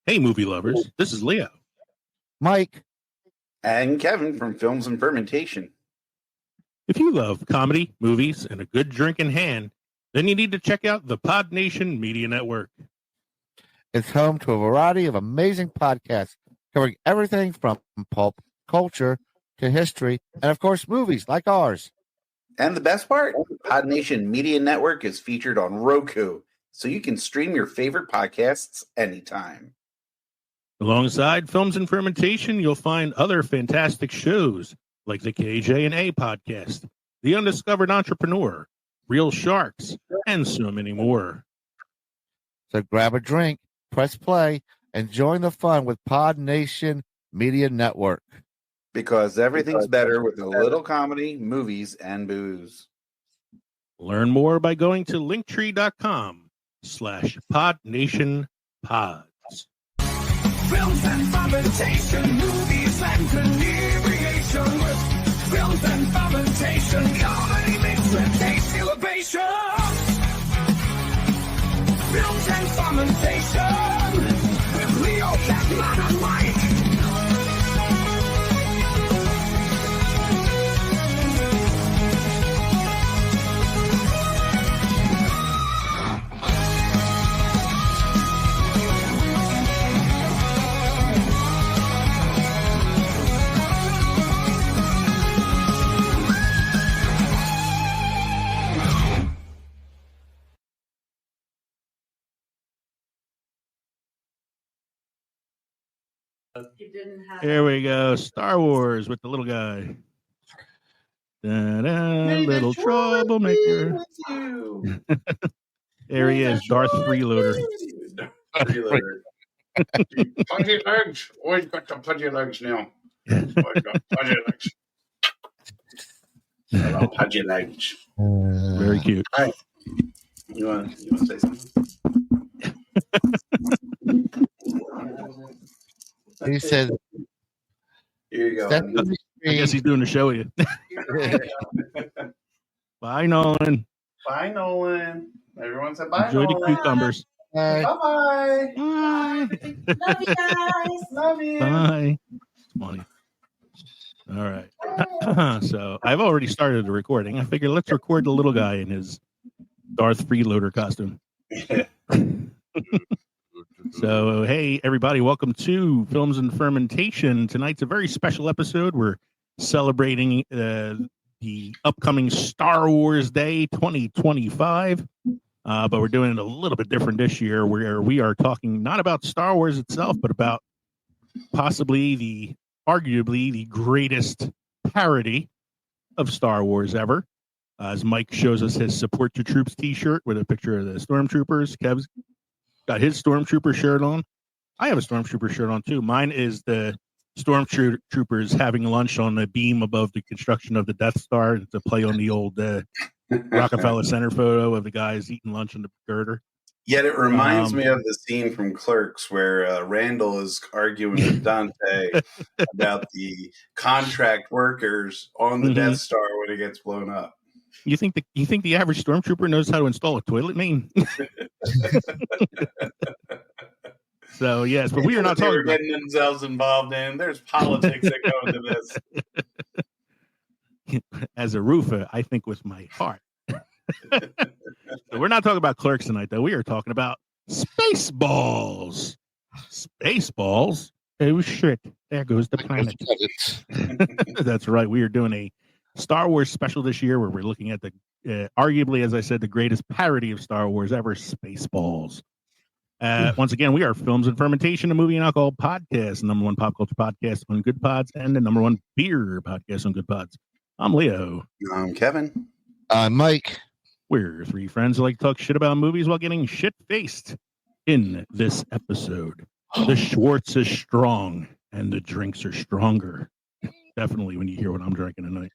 Hey, movie lovers, this is Leo. Mike. And Kevin from Films and Fermentation. If you love comedy, movies, and a good drink in hand, then you need to check out the Podnation Media Network. It's home to a variety of amazing podcasts covering everything from pulp culture to history and, of course, movies like ours. And the best part, Podnation Media Network is featured on Roku, so you can stream your favorite podcasts anytime. Alongside Films and Fermentation, you'll find other fantastic shows like the KJ&A podcast, The Undiscovered Entrepreneur, Real Sharks, and so many more. So grab a drink, press play, and join the fun with Podnation Media Network. Because everything's better with a little comedy, movies, and booze. Learn more by going to linktree.com/PodNationPods. Films and fermentation, movies and inebriation with films and fermentation, comedy mixed with tasty libation. Films and fermentation with Leo, Kevman, and Mike. Here we go. Star Wars with the little guy. Little troublemaker. There he is, Darth Freeloader. Pudgy legs. Always got the pudgy legs now. Always got pudgy legs. Hello, pudgy legs. Very cute. Hi. You want to say something? He said, Here you go. I guess he's doing a show with you. Bye, Nolan. Bye, Nolan. Everyone said bye, Enjoy Nolan. the cucumbers. Bye-bye. Bye. Love you guys. Love you. Bye. It's funny. All right. So I've already started the recording. I figured let's record the little guy in his Darth Freeloader costume. So, hey, everybody, welcome to Films and Fermentation. Tonight's a very special episode. We're celebrating the upcoming Star Wars Day 2025, but we're doing it a little bit different this year, where we are talking not about Star Wars itself, but about possibly arguably the greatest parody of Star Wars ever. As Mike shows us his Support Your Troops t-shirt with a picture of the Stormtroopers. Kev's got his Stormtrooper shirt on. I have a Stormtrooper shirt on, too. Mine is the Stormtroopers having lunch on the beam above the construction of the Death Star. It's a play on the old Rockefeller Center photo of the guys eating lunch in the girder. Yet it reminds me of the scene from Clerks where Randall is arguing with Dante about the contract workers on the Death Star when it gets blown up. You think the average Stormtrooper knows how to install a toilet main? So yes, but we are not talking about getting themselves involved in. There's politics that go into this. As a roofer, I think with my heart. So we're not talking about Clerks tonight, though. We are talking about Spaceballs. Spaceballs? Oh shit! There goes the planet. That's right. We are doing a Star Wars special this year where we're looking at the arguably, as I said, the greatest parody of Star Wars ever, Spaceballs. Once again, we are Films and Fermentation, a movie and alcohol podcast, the #1 pop culture podcast on Good Pods, and the #1 beer podcast on Good Pods. I'm Leo. I'm Kevin. I'm Mike. We're three friends who like to talk shit about movies while getting shit-faced. In this episode, the Schwartz is strong and the drinks are stronger. Definitely when you hear what I'm drinking tonight.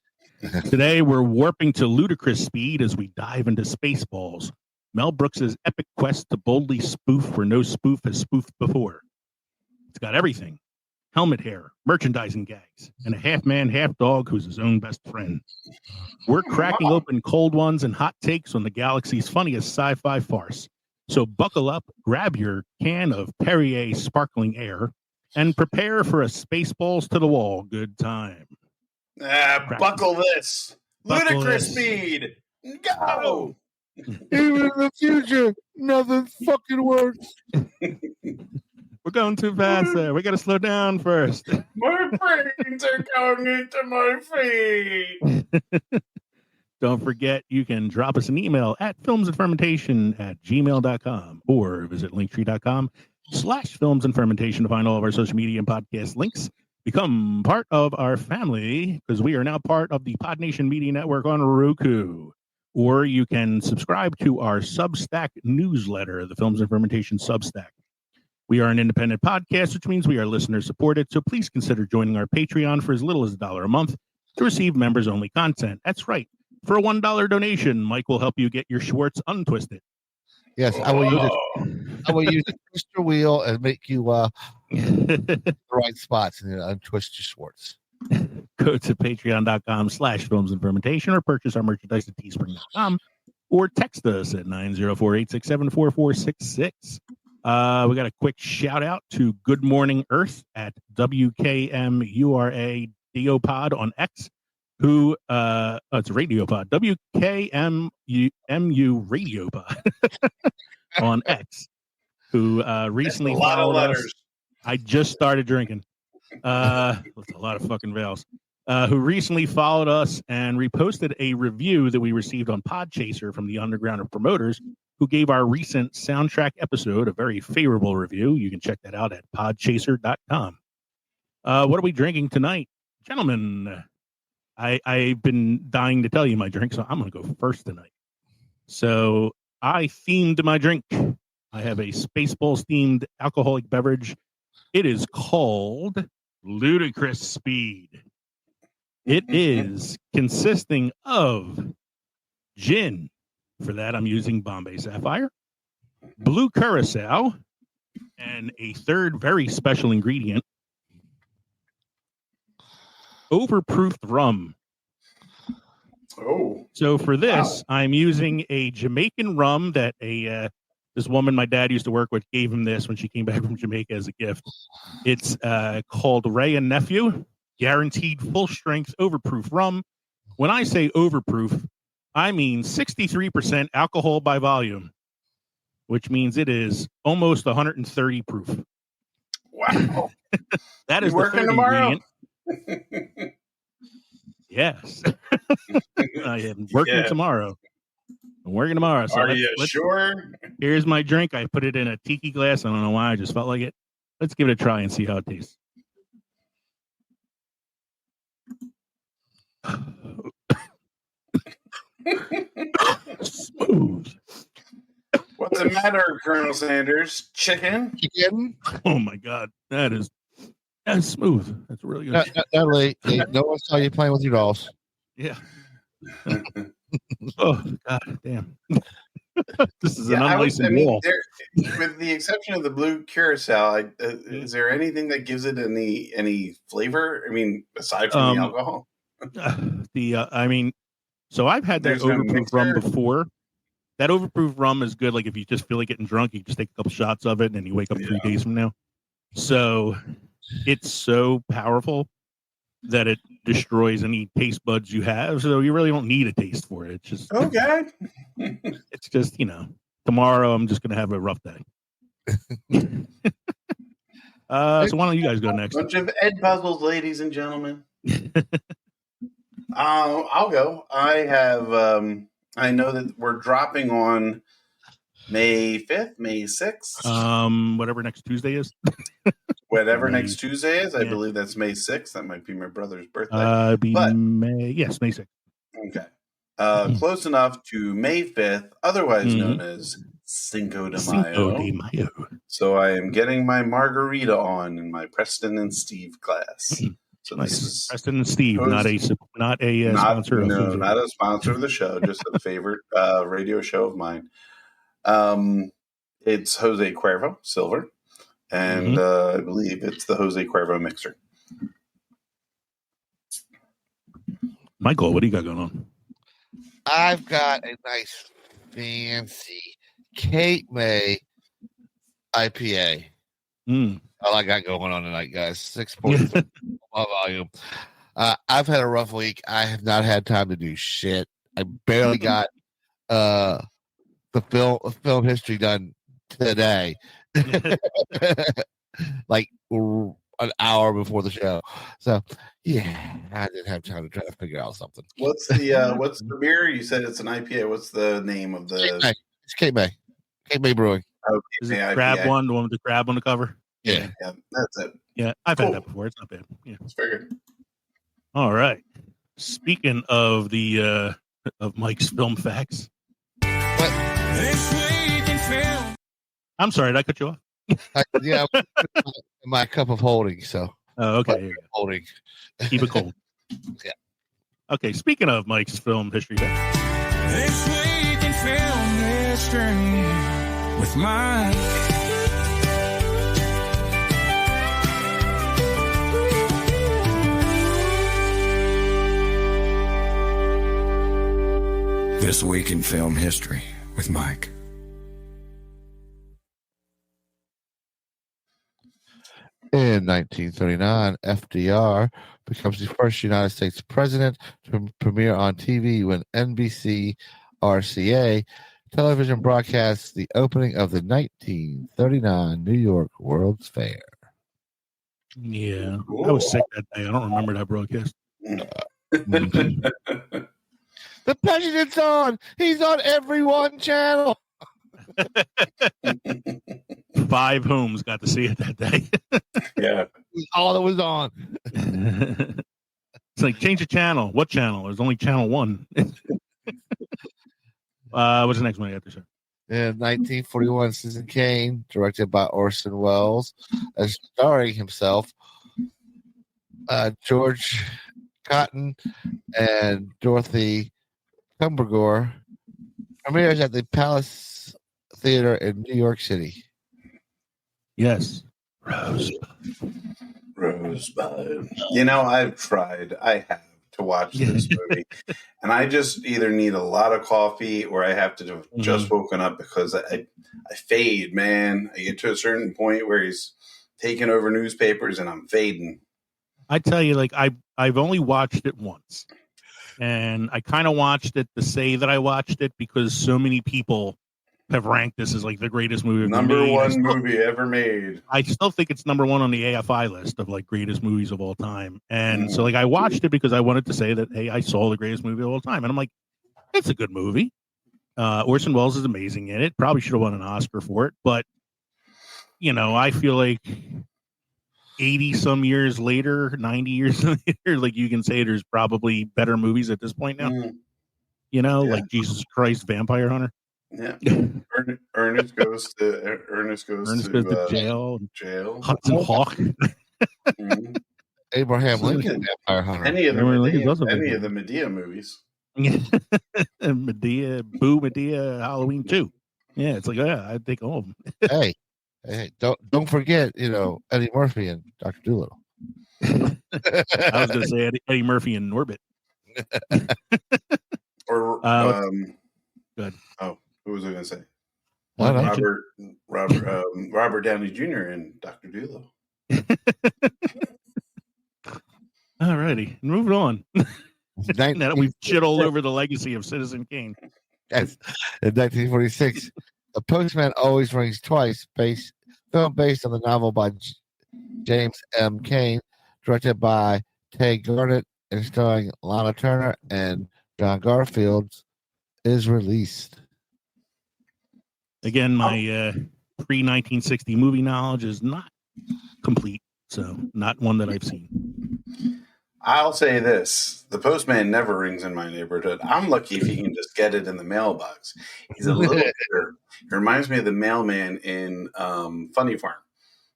Today, we're warping to ludicrous speed as we dive into Spaceballs, Mel Brooks's epic quest to boldly spoof where no spoof has spoofed before. It's got everything. Helmet hair, merchandising gags, and a half-man, half-dog who's his own best friend. We're cracking open cold ones and hot takes on the galaxy's funniest sci-fi farce. So buckle up, grab your can of Perrier sparkling air, and prepare for a Spaceballs to the wall good time. Buckle this. Buckle Ludicrous this. speed. Go. Even in the future, nothing fucking works. We're going too fast there. We got to slow down first. My brains are going into my feet. Don't forget, you can drop us an email at filmsandfermentation@gmail.com or visit linktree.com/filmsandfermentation to find all of our social media and podcast links. Become part of our family because we are now part of the Podnation Media Network on Roku. Or you can subscribe to our Substack newsletter, the Films and Fermentation Substack. We are an independent podcast, which means we are listener supported. So please consider joining our Patreon for as little as $1 a month to receive members only content. That's right. For a $1 donation, Mike will help you get your Schwartz untwisted. Yes, I will use it. I will use a twister wheel and make you the right spots and then untwist your Schwartz. Go to patreon.com/films and fermentation or purchase our merchandise at teespring.com or text us at 904-867-4466. We got a quick shout out to Good Morning Earth at WKMURA Diopod on X, who it's a radio pod, WKMU Radio Pod on X, who recently That's a lot of followed letters. us. I just started drinking. That's a lot of fucking vowels. Who recently followed us and reposted a review that we received on Podchaser from the Underground of Promoters, who gave our recent soundtrack episode a very favorable review. You can check that out at podchaser.com. What are we drinking tonight? Gentlemen, I've been dying to tell you my drink, so I'm going to go first tonight. So I themed my drink. I have a Spaceballs themed alcoholic beverage. It is called Ludicrous Speed. It is consisting of gin. For that, I'm using Bombay Sapphire, blue curacao, and a third very special ingredient, overproofed rum. Oh. So for this, Wow. I'm using a Jamaican rum that this woman my dad used to work with gave him this when she came back from Jamaica as a gift. It's called Ray and Nephew, guaranteed full-strength overproof rum. When I say overproof, I mean 63% alcohol by volume, which means it is almost 130 proof. Wow. That is You the working third tomorrow? ingredient. Yes. I am working Yeah. tomorrow. I'm working tomorrow. So Are you sure? Here's my drink. I put it in a tiki glass. I don't know why. I just felt like it. Let's give it a try and see how it tastes. Smooth. What's the matter, Colonel Sanders? Chicken? Chicken? Oh my God. That's smooth. That's really good. No one saw you playing with your dolls. Yeah. Oh God damn. This is an Yeah, unlicensed wall. with the exception of the blue curacao, is there anything that gives it any flavor? I mean, aside from the alcohol? So I've had that There's no overproof rum mixer? before. That overproof rum is good. Like if you just feel like getting drunk, you just take a couple shots of it and then you wake up 3 days from now. So it's so powerful that it destroys any taste buds you have. So you really don't need a taste for it. It's just Okay. It's just, tomorrow I'm just going to have a rough day. So why don't you guys go next? Bunch of Ed puzzles, ladies and gentlemen. I'll go. I have. I know that we're dropping on May 5th, May 6th. Whatever next Tuesday is. Whatever May- next Tuesday is. I yeah. believe that's May 6th. That might be my brother's birthday. May 6th. Okay. Close enough to May 5th, otherwise known as Cinco de Mayo. Cinco de Mayo. So I am getting my margarita on in my Preston and Steve class. So Nice. this is Preston and Steve, not a sponsor. not a sponsor of the show, just a favorite radio show of mine. It's Jose Cuervo Silver, and I believe it's the Jose Cuervo mixer. Michael, what do you got going on? I've got a nice fancy Cape May IPA. Mm. All I got going on tonight, guys. 6.3 volume. I've had a rough week. I have not had time to do shit. I barely got the film history done today. Like an hour before the show. So yeah, I didn't have time to try to figure out something. What's the beer? You said it's an IPA. What's the name of the? It's Cape May. Cape May Brewing. Oh, Is it IPA. crab one, the one with the crab on the cover? Yeah. Yeah, that's it. Yeah, I've Cool. had that before. It's not bad. Yeah. It's very good. All right. Speaking of the of Mike's film facts. This week in film. I'm sorry, did I cut you off? Yeah, my cup of holding. So Oh, okay. Here you go. holding. Keep it cold. Yeah. Okay. Speaking of Mike's film history facts. This week in film history with Mike. This week in film history with Mike. In 1939, FDR becomes the first United States president to premiere on TV when NBC RCA television broadcasts the opening of the 1939 New York World's Fair. Yeah. I was sick that day. I don't remember that broadcast. The president's on. He's on every one channel. 5 homes got to see it that day. Yeah. All that was on. It's like, change the channel. What channel? There's only channel 1. What's the next one I got there, sir? In 1941, Citizen Kane, directed by Orson Welles, as starring himself, George Cotton and Dorothy Cumbergore, premieres at the Palace Theater in New York City. Yes. Rosebud. You know, I've tried. I have to watch this movie, and I just either need a lot of coffee or I have to have just woken up because I fade, man. I get to a certain point where he's taking over newspapers and I'm fading. I tell you, like, I've only watched it once, and I kind of watched it to say that I watched it because so many people have ranked this as like the greatest movie ever Number made. one movie ever made. I still think it's number 1 on the AFI list of like greatest movies of all time. And so like I watched it because I wanted to say that, hey, I saw the greatest movie of all time. And I'm like, it's a good movie. Orson Welles is amazing in it. Probably should have won an Oscar for it. But, you know, I feel like 80 some years later, 90 years later, like you can say there's probably better movies at this point now. You know, like Jesus Christ, Vampire Hunter. Yeah. Ernest goes to jail. Jail. Hudson Hawk. Abraham Lincoln, Vampire Hunter. Any of the Medea movies. Medea, Halloween 2. Yeah, it's like, yeah, I think all of them. hey, don't forget, you know, Eddie Murphy and Dr. Dolittle. I was going to say Eddie Murphy and Norbit. Or good. Oh, who was I going to say? Robert Downey Jr. and Dr. Dolittle. All righty, moving on. Now that we've shit all over the legacy of Citizen Kane. Yes. In 1946, The Postman Always Rings Twice, film based on the novel by James M. Cain, directed by Tay Garnett and starring Lana Turner and John Garfield, is released. Again, my pre-1960 movie knowledge is not complete, so not one that I've seen. I'll say this. The postman never rings in my neighborhood. I'm lucky if he can just get it in the mailbox. He's a little bitter. He reminds me of the mailman in Funny Farm.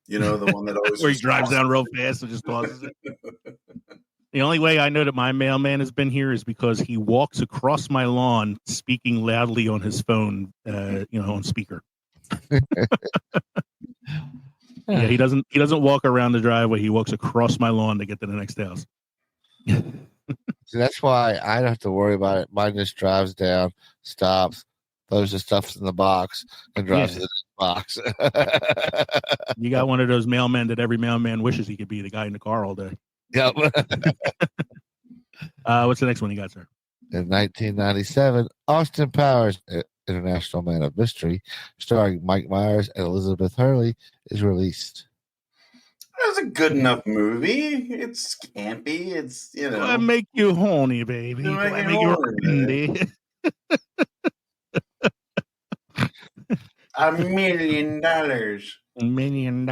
You know, the one that always... Where he drives down real fast and just tosses it. The only way I know that my mailman has been here is because he walks across my lawn speaking loudly on his phone, on speaker. Yeah, he doesn't walk around the driveway. He walks across my lawn to get to the next house. So that's why I don't have to worry about it. Mine just drives down, stops, throws the stuff in the box and drives to the box. You got one of those mailmen that every mailman wishes he could be, the guy in the car all day. Yep. What's the next one you got, sir? In 1997, Austin Powers, International Man of Mystery, starring Mike Myers and Elizabeth Hurley, is released. It was a good enough movie. It's campy. It's, you know. I make you horny, baby. I make you horny. $1 million. $1 million.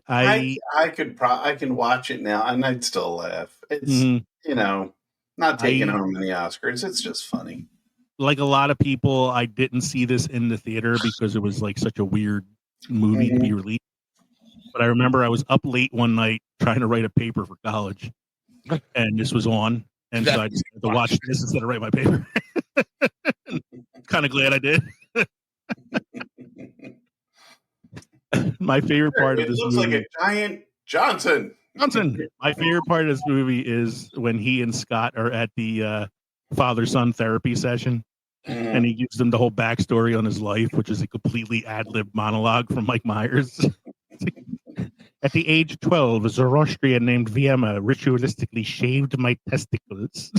I can watch it now and I'd still laugh. It's you know, not taking home any Oscars. It's just funny. Like a lot of people, I didn't see this in the theater because it was like such a weird movie to be released. But I remember I was up late one night trying to write a paper for college, and this was on, and so I just had to watch this instead of write my paper. Kind of glad I did. My favorite part of this looks movie, like a giant Johnson. My favorite part of this movie is when he and Scott are at the father-son therapy session, and he gives them the whole backstory on his life, which is a completely ad-lib monologue from Mike Myers. At the age of 12, a Zoroastrian named Viema ritualistically shaved my testicles.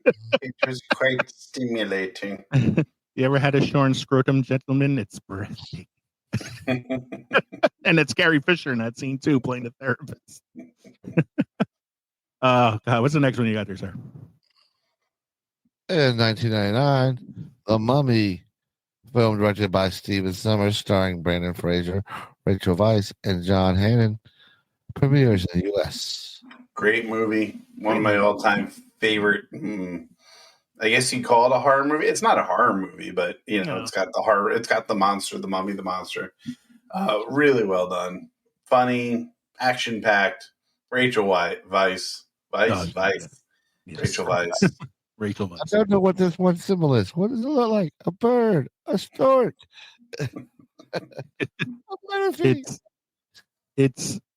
It was quite stimulating. You ever had a shorn scrotum, gentlemen? It's breathtaking. And it's Carrie Fisher in that scene, too, playing the therapist. God, what's the next one you got there, sir? In 1999, The Mummy, film directed by Steven Sommers, starring Brandon Fraser, Rachel Weisz, and John Hannon, premieres in the U.S. Great movie. One of my all-time favorite. I guess you call it a horror movie. It's not a horror movie, but you know, it's got the horror. It's got the monster, the mummy, the monster. Really well done. Funny, action-packed. Rachel Weisz. Yes. Rachel Weisz. Rachel Weisz. I don't know what this one symbol is. What does it look like? A bird, a stork.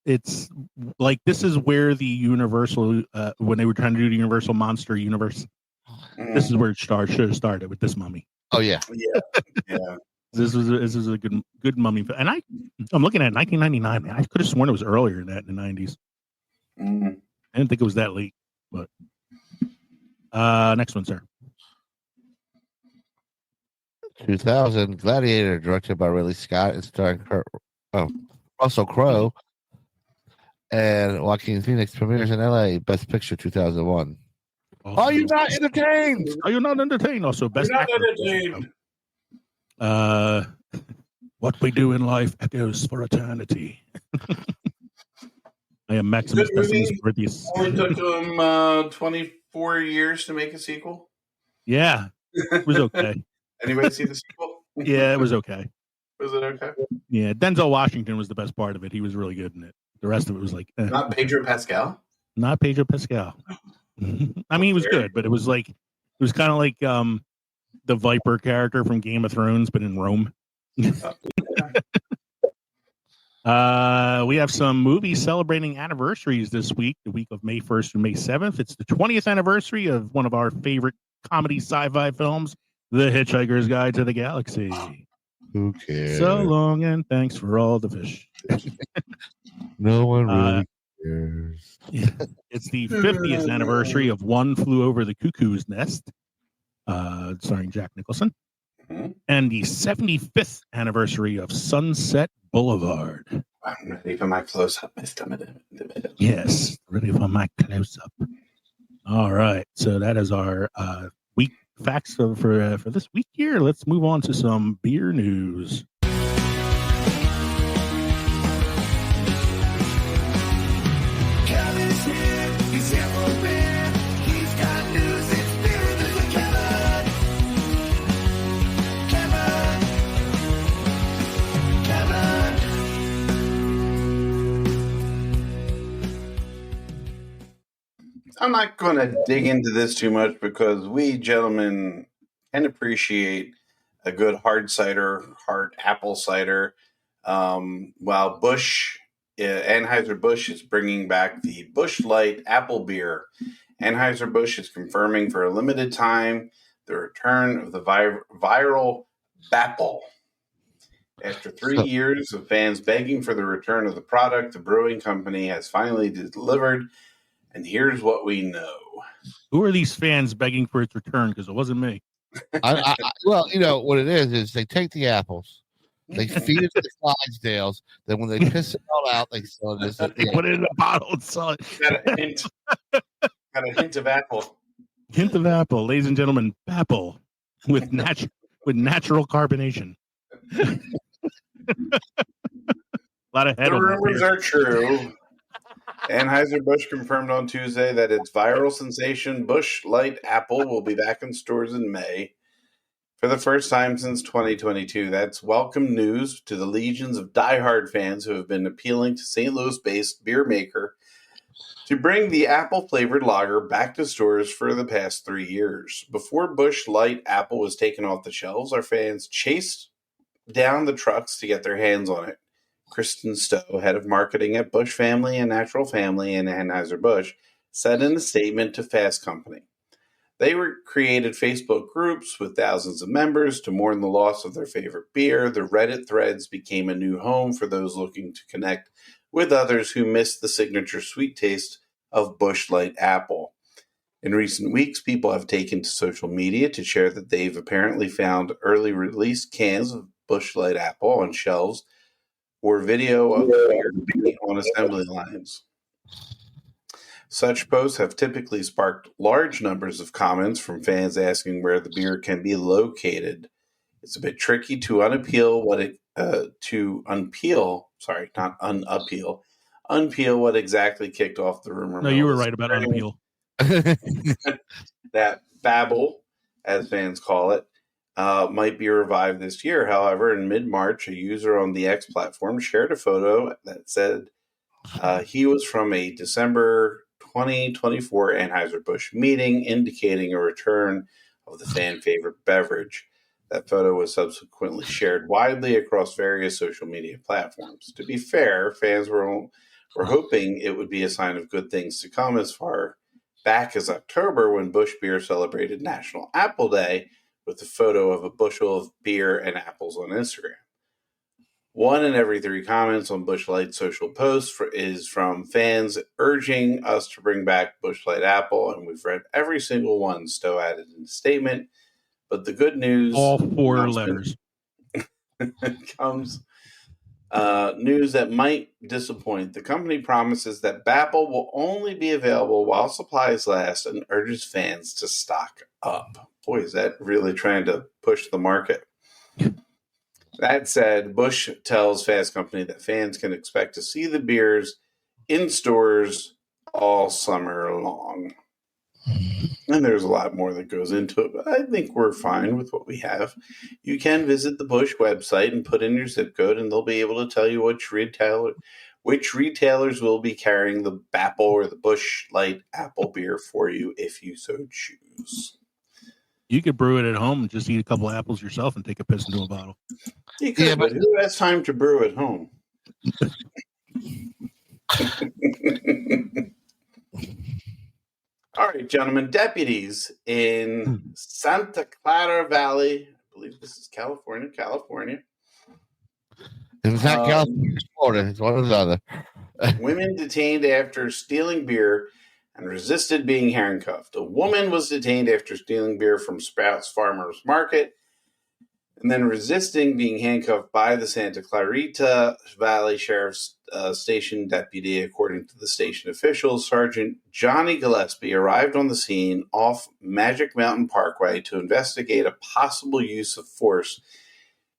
It's like this is where the Universal when they were trying to do the Universal Monster Universe. This is where it should have started with this mummy. Oh yeah. This is a good mummy, and I'm looking at 1999. Man, I could have sworn it was earlier than that in the 90s. I didn't think it was that late, but next one, sir. 2000, Gladiator, directed by Ridley Scott and starring Russell Crowe and Joaquin Phoenix, premieres in LA. Best Picture 2001. Are you not entertained? Are you not entertained? Also, best actor. What we do in life echoes for eternity. I am Maximus Decimus Meridius. Only took them 24 years to make a sequel. Yeah, it was okay. Anybody see the sequel? Yeah, it was okay. Was it okay? Yeah, Denzel Washington was the best part of it. He was really good in it. The rest of it was like not Pedro Pascal. Not Pedro Pascal. I mean, he was good, but it was kind of like the Viper character from Game of Thrones, but in Rome. We have some movies celebrating anniversaries this week, the week of May 1st through May 7th. It's the 20th anniversary of one of our favorite comedy sci-fi films, The Hitchhiker's Guide to the Galaxy. Who cares? So long and thanks for all the fish. No one really cares. Yeah. It's the 50th anniversary of One Flew Over the Cuckoo's Nest, starring Jack Nicholson, and the 75th anniversary of Sunset Boulevard. I'm ready for my close-up, Mr. Yes, ready for my close-up. All right, so that is our week facts for this week here. Let's move on to some beer news. Kevin's here, he's here for beer. He's got news, it's beer news with Kevin. I'm not going to dig into this too much because we gentlemen can appreciate a good hard cider, hard apple cider. While Anheuser-Busch is bringing back the Busch Light apple beer. Anheuser-Busch is confirming for a limited time the return of the viral Bapple. After 3 years of fans begging for the return of the product, the brewing company has finally delivered, and here's what we know. Who are these fans begging for its return? Because it wasn't me. Well, you know what it is they take the apples, they feed it to the Clydesdales, then when they piss it all out, they sell it as They put it in a bottle and sell it. Got a hint. Got a hint of apple. Hint of apple, ladies and gentlemen. Apple with natural carbonation. A lot of head The on that rumors beer. are true. Anheuser-Busch confirmed on Tuesday that its viral sensation Busch Light Apple will be back in stores in May for the first time since 2022. That's welcome news to the legions of diehard fans who have been appealing to St. Louis-based beer maker to bring the apple-flavored lager back to stores for the past 3 years. Before Busch Light Apple was taken off the shelves, our fans chased down the trucks to get their hands on it. Kristen Stowe, head of marketing at Busch Family and Natural Family and Anheuser-Busch, said in a statement to Fast Company. They created Facebook groups with thousands of members to mourn the loss of their favorite beer. The Reddit threads became a new home for those looking to connect with others who missed the signature sweet taste of Busch Light Apple. In recent weeks, people have taken to social media to share that they've apparently found early release cans of Busch Light Apple on shelves or video of the beer on assembly lines. Such posts have typically sparked large numbers of comments from fans asking where the beer can be located. It's a bit tricky to unpeel what exactly kicked off the rumor. No, you were right about unappeal. That Babel, as fans call it, might be revived this year. However, in mid-March, a user on the X platform shared a photo that said he was from a December 2024 Anheuser-Busch meeting, indicating a return of the fan favorite beverage. That photo was subsequently shared widely across various social media platforms. To be fair, fans were hoping it would be a sign of good things to come as far back as October when Busch Beer celebrated National Apple Day with a photo of a bushel of beer and apples on Instagram. 1 in every 3 comments on Busch Light's social posts is from fans urging us to bring back Busch Light Apple, and we've read every single one, Stowe added in the statement. But the good news... All 4 letters. comes news that might disappoint. The company promises that Bapple will only be available while supplies last and urges fans to stock up. Boy, is that really trying to push the market. That said, Busch tells Fast Company that fans can expect to see the beers in stores all summer long. And there's a lot more that goes into it, but I think we're fine with what we have. You can visit the Busch website and put in your zip code, and they'll be able to tell you which retailers will be carrying the Bapple or the Busch Light Apple beer for you if you so choose. You could brew it at home and just eat a couple of apples yourself and take a piss into a bottle. You could, but who has time to brew at home? All right, gentlemen, deputies in Santa Clara Valley, I believe this is California. If it's not California, it's Florida. It's one or the other. Women detained after stealing beer and resisted being handcuffed. A woman was detained after stealing beer from Sprouts Farmers Market and then resisting being handcuffed by the Santa Clarita Valley Sheriff's Station deputy. According to the station officials, Sergeant Johnny Gillespie arrived on the scene off Magic Mountain Parkway to investigate a possible use of force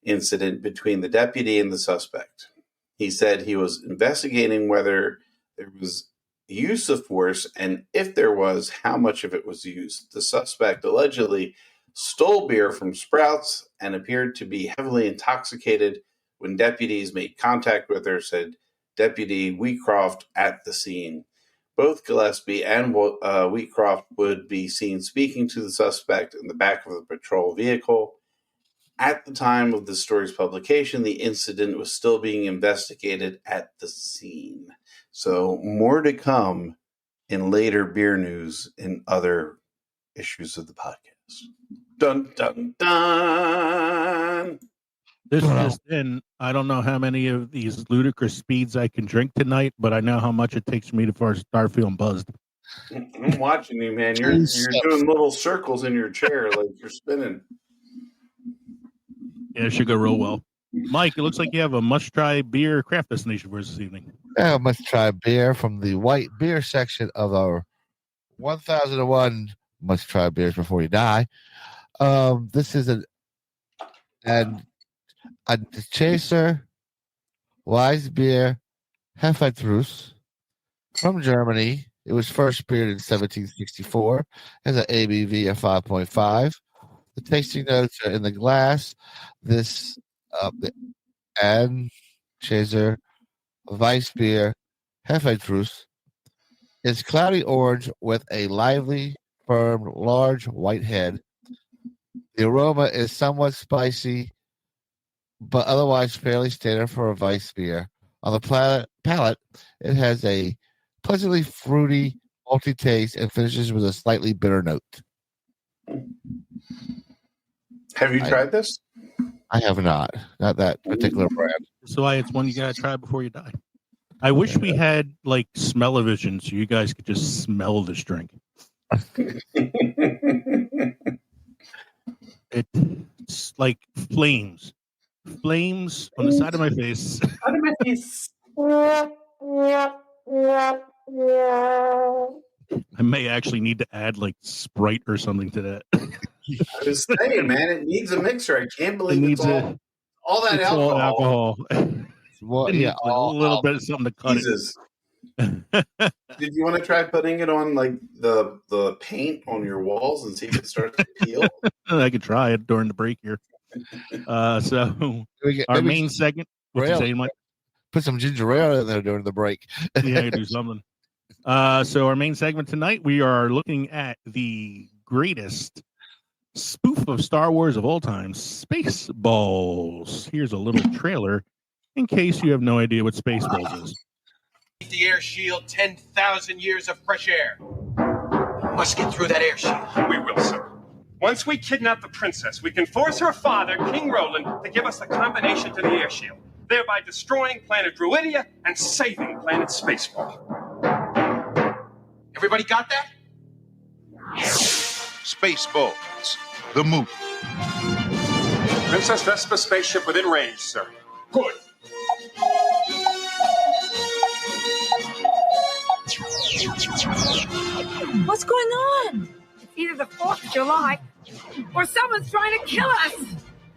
incident between the deputy and the suspect. He said he was investigating whether there was use of force and if there was, how much of it was used. The suspect allegedly stole beer from Sprouts and appeared to be heavily intoxicated when deputies made contact with her, said Deputy Wheatcroft at the scene. Both Gillespie and Wheatcroft would be seen speaking to the suspect in the back of the patrol vehicle. At the time of the story's publication, the incident was still being investigated at the scene. So more to come in later beer news in other issues of the podcast. Dun, dun, dun. This just in, I don't know how many of these ludicrous speeds I can drink tonight, but I know how much it takes me to start feeling buzzed. I'm watching you, man. You're doing little circles in your chair like you're spinning. Yeah, it should go real well. Mike, it looks like you have a must-try beer craft destination for us this evening. Yeah, must-try beer from the white beer section of our 1001 must-try beers before you die. This is a Chaser Weissbier Hefetrus from Germany. It was first brewed in 1764. Has an ABV of 5.5. The tasting notes are in the glass. This Chaser Weissbier Hefetrus is cloudy orange with a lively, firm, large white head. The aroma is somewhat spicy, but otherwise fairly standard for a Weiss beer. On the palate, it has a pleasantly fruity, malty taste and finishes with a slightly bitter note. Have you tried this? I have not. Not that particular brand. So it's one you gotta try before you die. I wish we had like smell-o-vision so you guys could just smell this drink. It's like flames on the side of my face. Out of my face. I may actually need to add like Sprite or something to that. I was saying, man, it needs a mixer. I can't believe it's all that alcohol. All alcohol. Well, It needs a little bit of something to cut Jesus. Did you want to try putting it on like the paint on your walls and see if it starts to peel? I could try it during the break here. So our main segment. What you saying, Mike? Put some ginger ale in there during the break. Yeah, I could do something. So our main segment tonight, we are looking at the greatest spoof of Star Wars of all time, Spaceballs. Here's a little trailer in case you have no idea what Spaceballs is. The air shield, 10,000 years of fresh air. Must get through that air shield. We will, sir. Once we kidnap the princess, we can force her father, King Roland, to give us the combination to the air shield, thereby destroying planet Druidia and saving planet Spaceball. Everybody got that? Spaceballs, the movie. Princess Vespa spaceship within range, sir. Good. What's going on? It's either the 4th of July or someone's trying to kill us.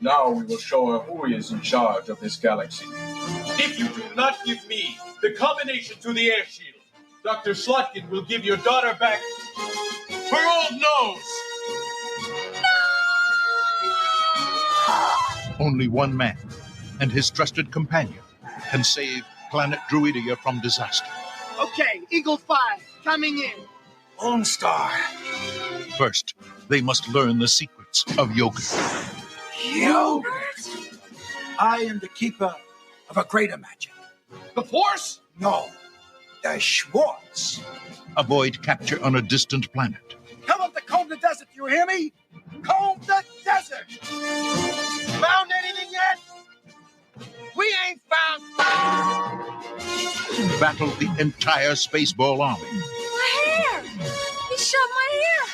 Now we will show her who is in charge of this galaxy. If you do not give me the combination to the air shield, Dr. Slotkin will give your daughter back her old nose. Only one man and his trusted companion can save planet Druidia from disaster. Okay, Eagle 5, coming in. Lone Star. First, they must learn the secrets of yogurt. Yogurt? I am the keeper of a greater magic. The Force? No, the Schwartz. Avoid capture on a distant planet. Tell them to comb the desert, you hear me? Comb the desert! Found anything yet? We ain't found... Battle the entire Spaceball army. My hair! He shot my hair!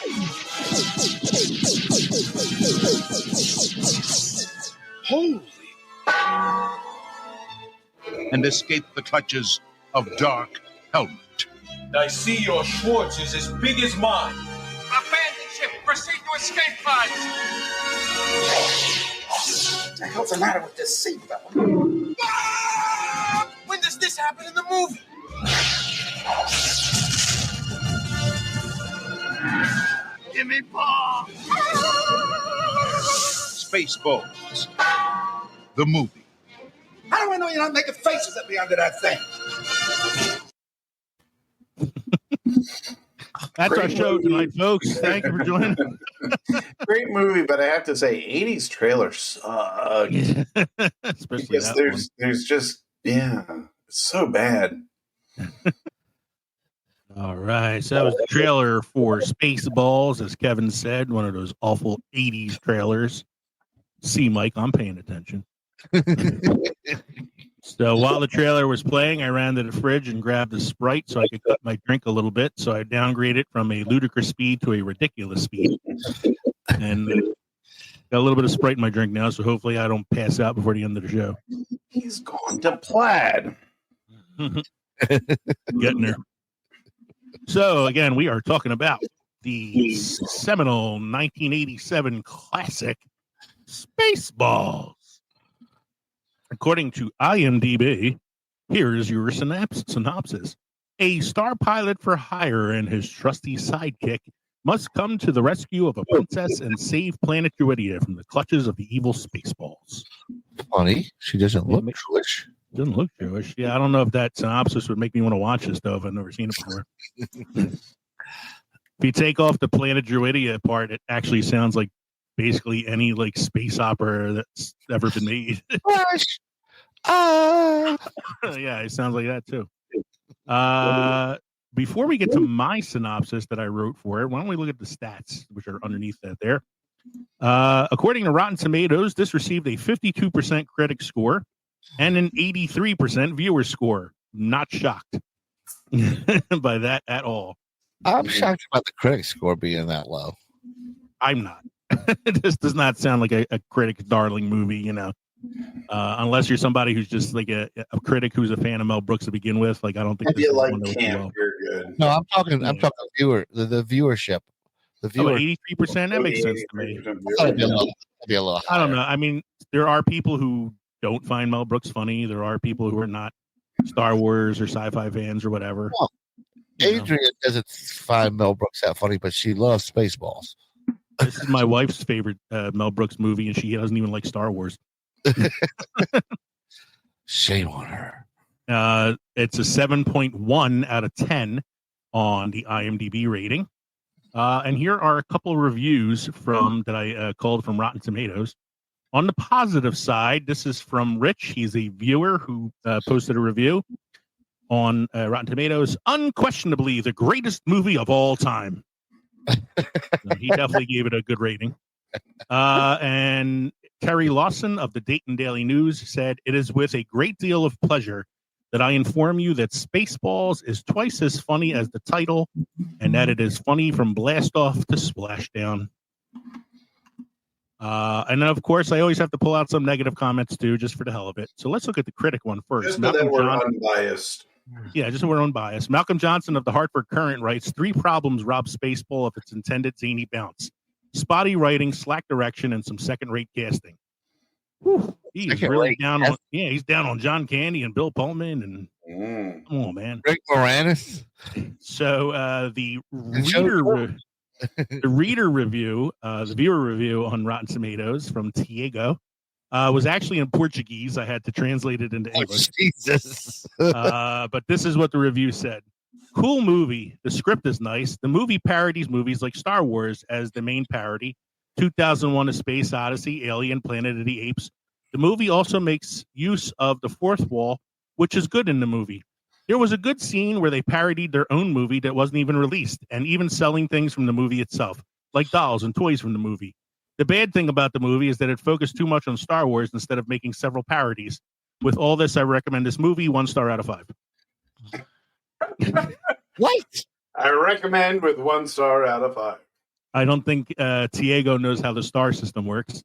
Holy... And escape the clutches of Dark Helmet. I see your Schwartz is as big as mine. Abandon ship. Proceed to escape pods. What the hell's the matter with this seatbelt? When does this happen in the movie? Give me paw! Spaceballs, the movie. How do I know you're not making faces at me under that thing? That's our show tonight, folks. Thank you for joining. Great movie, but I have to say, 80s trailer sucked. Especially because there's just, it's so bad. All right. So that was the trailer for Spaceballs, as Kevin said, one of those awful 80s trailers. See, Mike, I'm paying attention. So while the trailer was playing, I ran to the fridge and grabbed a Sprite so I could cut my drink a little bit. So I downgraded from a ludicrous speed to a ridiculous speed. And got a little bit of Sprite in my drink now, so hopefully I don't pass out before the end of the show. He's gone to plaid. Getting there. So, again, we are talking about the seminal 1987 classic Spaceballs. According to IMDb, here is your synopsis. A star pilot for hire and his trusty sidekick must come to the rescue of a princess and save planet Druidia from the clutches of the evil Spaceballs. Funny, she doesn't look Jewish. Doesn't look Jewish. Yeah, I don't know if that synopsis would make me want to watch this, though, if I've never seen it before. If you take off the planet Druidia part, it actually sounds like basically any like space opera that's ever been made. Yeah, it sounds like that too. Before we get to my synopsis that I wrote for it, why don't we look at the stats, which are underneath that there. According to Rotten Tomatoes, this received a 52% critic score and an 83% viewer score. Not shocked by that at all. I'm shocked about the critic score being that low. I'm not. This does not sound like a critic darling movie, you know. Unless you're somebody who's just like a critic who's a fan of Mel Brooks to begin with. Like, I don't think if you like camp, you're good. No, I'm talking viewer the viewership. The viewer 83%, that makes sense to me. That'd be a little higher. I don't know. I mean, there are people who don't find Mel Brooks funny. There are people who are not Star Wars or sci-fi fans or whatever. Well, Adrian doesn't find Mel Brooks that funny, but she loves Spaceballs. This is my wife's favorite Mel Brooks movie, and she doesn't even like Star Wars. Shame on her. It's a 7.1 out of 10 on the IMDb rating. And here are a couple of reviews that I called from Rotten Tomatoes. On the positive side, this is from Rich. He's a viewer who posted a review on Rotten Tomatoes. Unquestionably the greatest movie of all time. So he definitely gave it a good rating. And Terry Lawson of the Dayton Daily News said, "It is with a great deal of pleasure that I inform you that Spaceballs is twice as funny as the title, and that it is funny from blast off to splashdown." And then, of course, I always have to pull out some negative comments too, just for the hell of it. So let's look at the critic one first. Just so that we're unbiased. Yeah, just so we're unbiased. Malcolm Johnson of the Hartford Courant writes, 3 problems rob Spaceball of its intended zany bounce: spotty writing, slack direction, and some second-rate casting. Whew, he's really down on. Yeah, he's down on John Candy and Bill Pullman and come on, man. Rick Moranis. So the viewer review on Rotten Tomatoes from Tiago was actually in Portuguese. I had to translate it into English. Jesus. But this is what the review said. Cool movie. The script is nice. The movie parodies movies like Star Wars as the main parody. 2001: A Space Odyssey, Alien, Planet of the Apes. The movie also makes use of the fourth wall, which is good in the movie. There was a good scene where they parodied their own movie that wasn't even released, and even selling things from the movie itself, like dolls and toys from the movie. The bad thing about the movie is that it focused too much on Star Wars instead of making several parodies. With all this, I recommend this movie 1 star out of 5. What? I recommend with 1 star out of 5. I don't think Tiago knows how the star system works.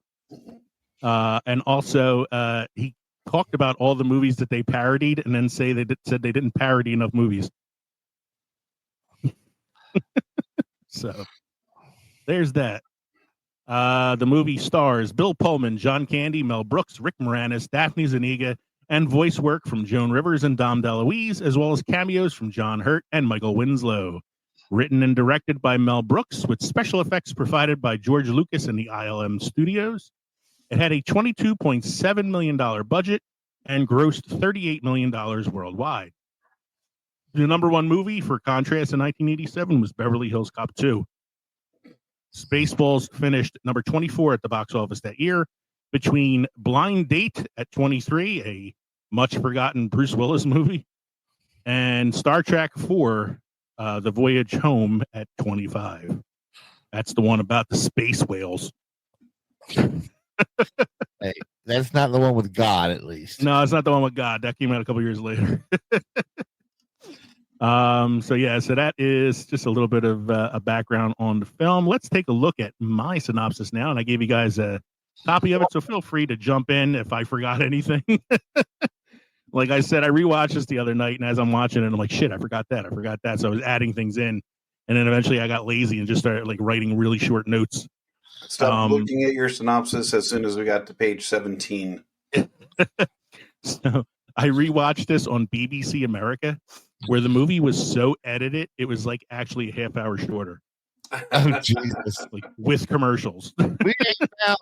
And also, he talked about all the movies that they parodied and then said they didn't parody enough movies. So there's that. The movie stars Bill Pullman, John Candy, Mel Brooks, Rick Moranis, Daphne Zuniga, and voice work from Joan Rivers and Dom DeLuise, as well as cameos from John Hurt and Michael Winslow. Written and directed by Mel Brooks, with special effects provided by George Lucas and the ILM Studios. It had a $22.7 million budget and grossed $38 million worldwide. The number 1 movie, for contrast, in 1987 was Beverly Hills Cop 2. Spaceballs finished number 24 at the box office that year, between Blind Date at 23, a much-forgotten Bruce Willis movie, and Star Trek 4 The Voyage Home at 25. That's the one about the space whales. Hey, that's not the one with God, at least. No, it's not the one with God. That came out a couple years later. So that is just a little bit of a background on the film. Let's take a look at my synopsis now, and I gave you guys a copy of it, so feel free to jump in if I forgot anything. Like I said, I rewatched this the other night, and as I'm watching it, I'm like, shit, I forgot that. So I was adding things in, and then eventually I got lazy and just started like writing really short notes. Stop looking at your synopsis as soon as we got to page 17. So I rewatched this on BBC America, where the movie was so edited, it was like actually a half hour shorter. Oh, Jesus. Like with commercials. We ain't now.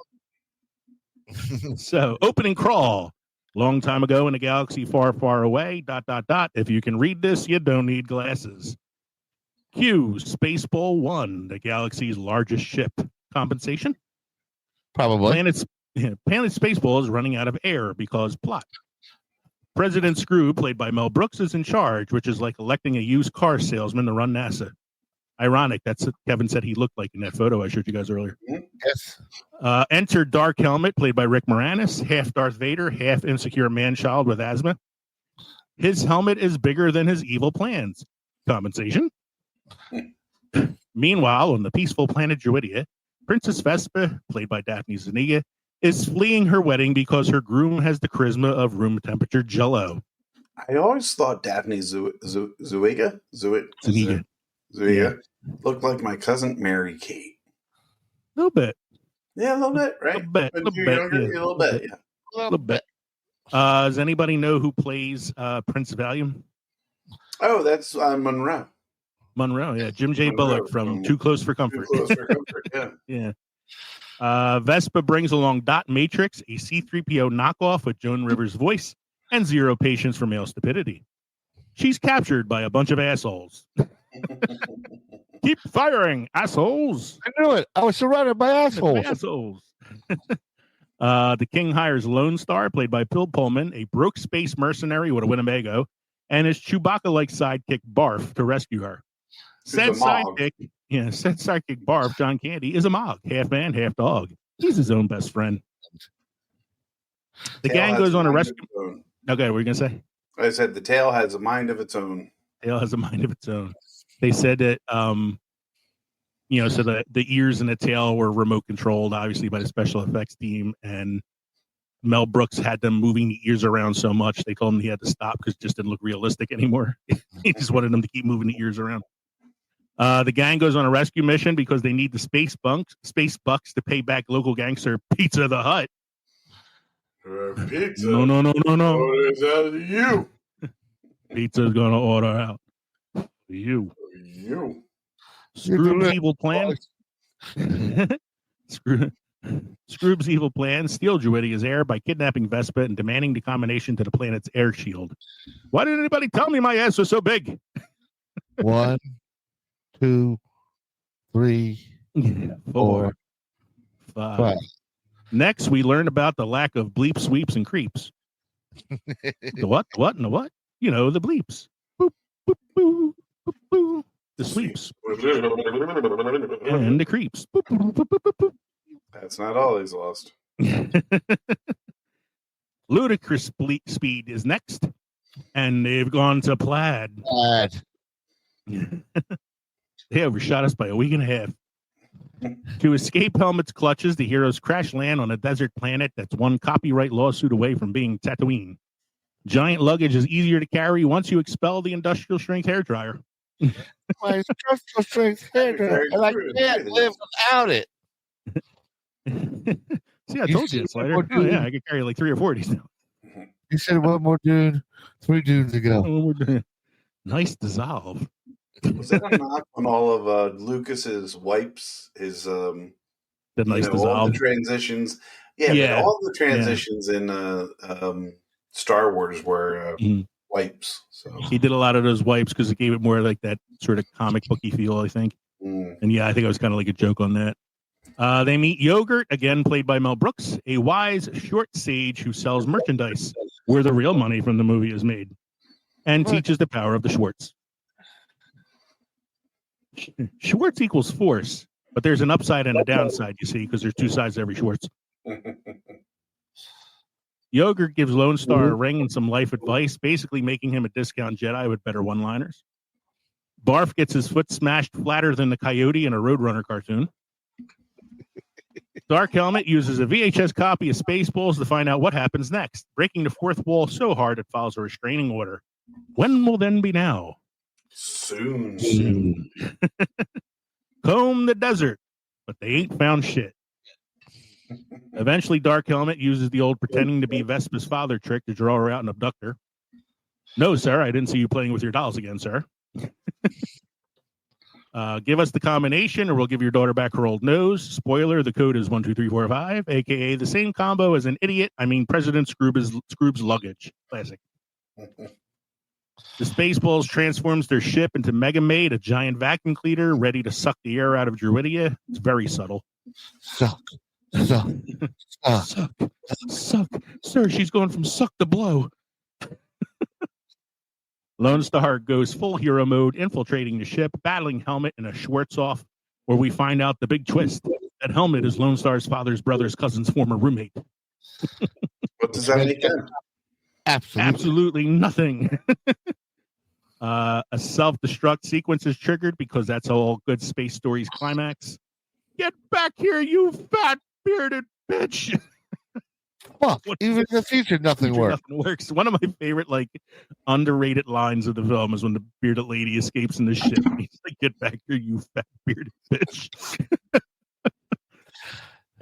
So, opening crawl. Long time ago in a galaxy far, far away, ... If you can read this, you don't need glasses. Q, Spaceball 1, the galaxy's largest ship. Compensation? Probably. Planet Spaceball is running out of air because plot. President Screw, played by Mel Brooks, is in charge, which is like electing a used car salesman to run NASA. Ironic. That's what Kevin said he looked like in that photo I showed you guys earlier. Yes. Enter Dark Helmet, played by Rick Moranis, half Darth Vader, half insecure man-child with asthma. His helmet is bigger than his evil plans. Compensation? Meanwhile, on the peaceful planet Druidia, Princess Vespa, played by Daphne Zuniga, is fleeing her wedding because her groom has the charisma of room temperature Jell-O. I always thought Daphne Zuniga looked like my cousin Mary Kate. A little bit. Yeah, a little bit, right? A little bit. Does anybody know who plays Prince Valium? Oh, that's Monroe. Monroe, yeah. Jim J. Bullock from Too Close for Comfort. Too Close for Comfort, yeah. Yeah. Vespa brings along Dot Matrix, a C-3PO knockoff with Joan Rivers' voice, and zero patience for male stupidity. She's captured by a bunch of assholes. Keep firing, assholes. I knew it. I was surrounded by assholes. The King hires Lone Star, played by Bill Pullman, a broke space mercenary with a Winnebago, and his Chewbacca-like sidekick Barf to rescue her. Said sidekick Barf, John Candy, is a Mog, half man, half dog. He's his own best friend. The gang goes on a rescue. Okay, what were you gonna say? I said the tail has a mind of its own. Tail has a mind of its own. They said that, so the ears and the tail were remote controlled, obviously, by the special effects team. And Mel Brooks had them moving the ears around so much, they told him he had to stop because it just didn't look realistic anymore. He just wanted them to keep moving the ears around. The gang goes on a rescue mission because they need the space bucks to pay back local gangster Pizza the Hut. Pizza? No. Orders out of you. Pizza's gonna order out. You. Scroob's evil plan. Scroob's evil plan: steal Druidia's air by kidnapping Vespa and demanding the combination to the planet's air shield. Why didn't anybody tell me my ass was so big? 1, 2, 3, 4, 5. Next, we learn about the lack of bleep, sweeps, and creeps. The what, and the what? You know, the bleeps. Boop, boop, boop, boop, boop. The sweeps. And the creeps. Boop, boop, boop, boop, boop. That's not all he's lost. Ludicrous Speed is next. And they've gone to Plaid. They overshot us by a week and a half. To escape Helmet's clutches, the heroes crash land on a desert planet that's one copyright lawsuit away from being Tatooine. Giant luggage is easier to carry once you expel the industrial strength hairdryer. My industrial strength hairdryer, and I can't live without it. See, I told you, Slider. Oh, yeah, I could carry like 3 or 4 of these now. You said one more dude, 3 dudes ago. Nice dissolve. Was that a knock on all of Lucas's wipes? His the nice dissolve. All the transitions. Yeah. All the transitions in Star Wars were wipes. So he did a lot of those wipes because it gave it more like that sort of comic booky feel, I think. And yeah, I think it was kind of like a joke on that. They meet Yogurt, again played by Mel Brooks, a wise short sage who sells merchandise where the real money from the movie is made, and teaches the power of the Schwartz. Schwartz equals force, but there's an upside and a downside, you see, because there's two sides to every Schwartz. Yogurt gives Lone Star a ring and some life advice, basically making him a discount Jedi with better one-liners. Barf gets his foot smashed flatter than the coyote in a Roadrunner cartoon. Dark Helmet uses a VHS copy of Spaceballs to find out what happens next, breaking the fourth wall so hard it follows a restraining order. When will then be now? Soon. Comb the desert, but they ain't found shit. Eventually, Dark Helmet uses the old pretending to be Vespa's father trick to draw her out and abduct her. No, sir, I didn't see you playing with your dolls again, sir. Give us the combination or we'll give your daughter back her old nose. Spoiler, the code is 12345, a.k.a. the same combo as an idiot. I mean, President Scroob's luggage. Classic. The Spaceballs transforms their ship into Mega Maid, a giant vacuum cleaner ready to suck the air out of Druidia. It's very subtle. Suck. Suck. Sir, she's going from suck to blow. Lone Star goes full hero mode, infiltrating the ship, battling Helmet in a Schwartz-off, where we find out the big twist. That Helmet is Lone Star's father's brother's cousin's former roommate. What does that make then? Absolutely nothing. A self-destruct sequence is triggered because that's how all good space stories climax. Get back here, you fat bearded bitch. Fuck, even in the future, nothing works. Nothing works. One of my favorite, underrated lines of the film is when the bearded lady escapes in the ship. And he's like, "Get back here, you fat bearded bitch."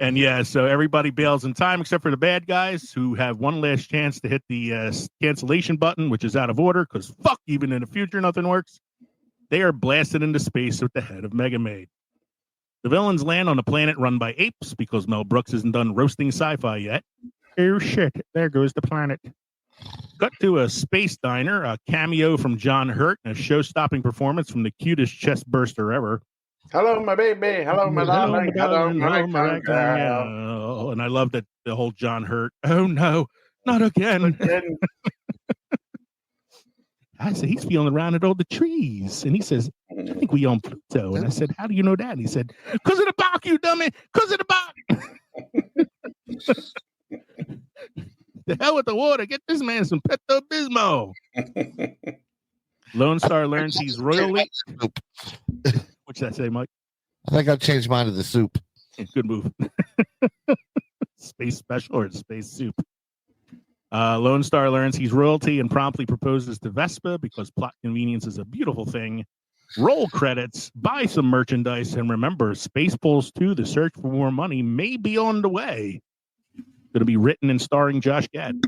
And yeah, so everybody bails in time except for the bad guys who have one last chance to hit the cancellation button, which is out of order because fuck, even in the future, nothing works. They are blasted into space with the head of Mega Maid. The villains land on a planet run by apes because Mel Brooks isn't done roasting sci-fi yet. Oh shit, there goes the planet. Cut to a space diner, a cameo from John Hurt, and a show-stopping performance from the cutest chest burster ever. Hello, my baby. Hello, my darling. Hello, my girl. And I love that the whole John Hurt. Oh no, not again. I said, he's feeling around at all the trees. And he says, I think we own Pluto. And I said, how do you know that? And he said, because of the bark, you dummy. Because of the bark. The hell with the water. Get this man some Pepto-Bismol. Lone Star learns he's royally. What's that say, Mike? I think I'll change mine to the soup. Good move. Space special or space soup? Lone Star learns he's royalty and promptly proposes to Vespa because plot convenience is a beautiful thing. Roll credits, buy some merchandise, and remember, Spaceballs 2, The Search for More Money, may be on the way. Going to be written and starring Josh Gad.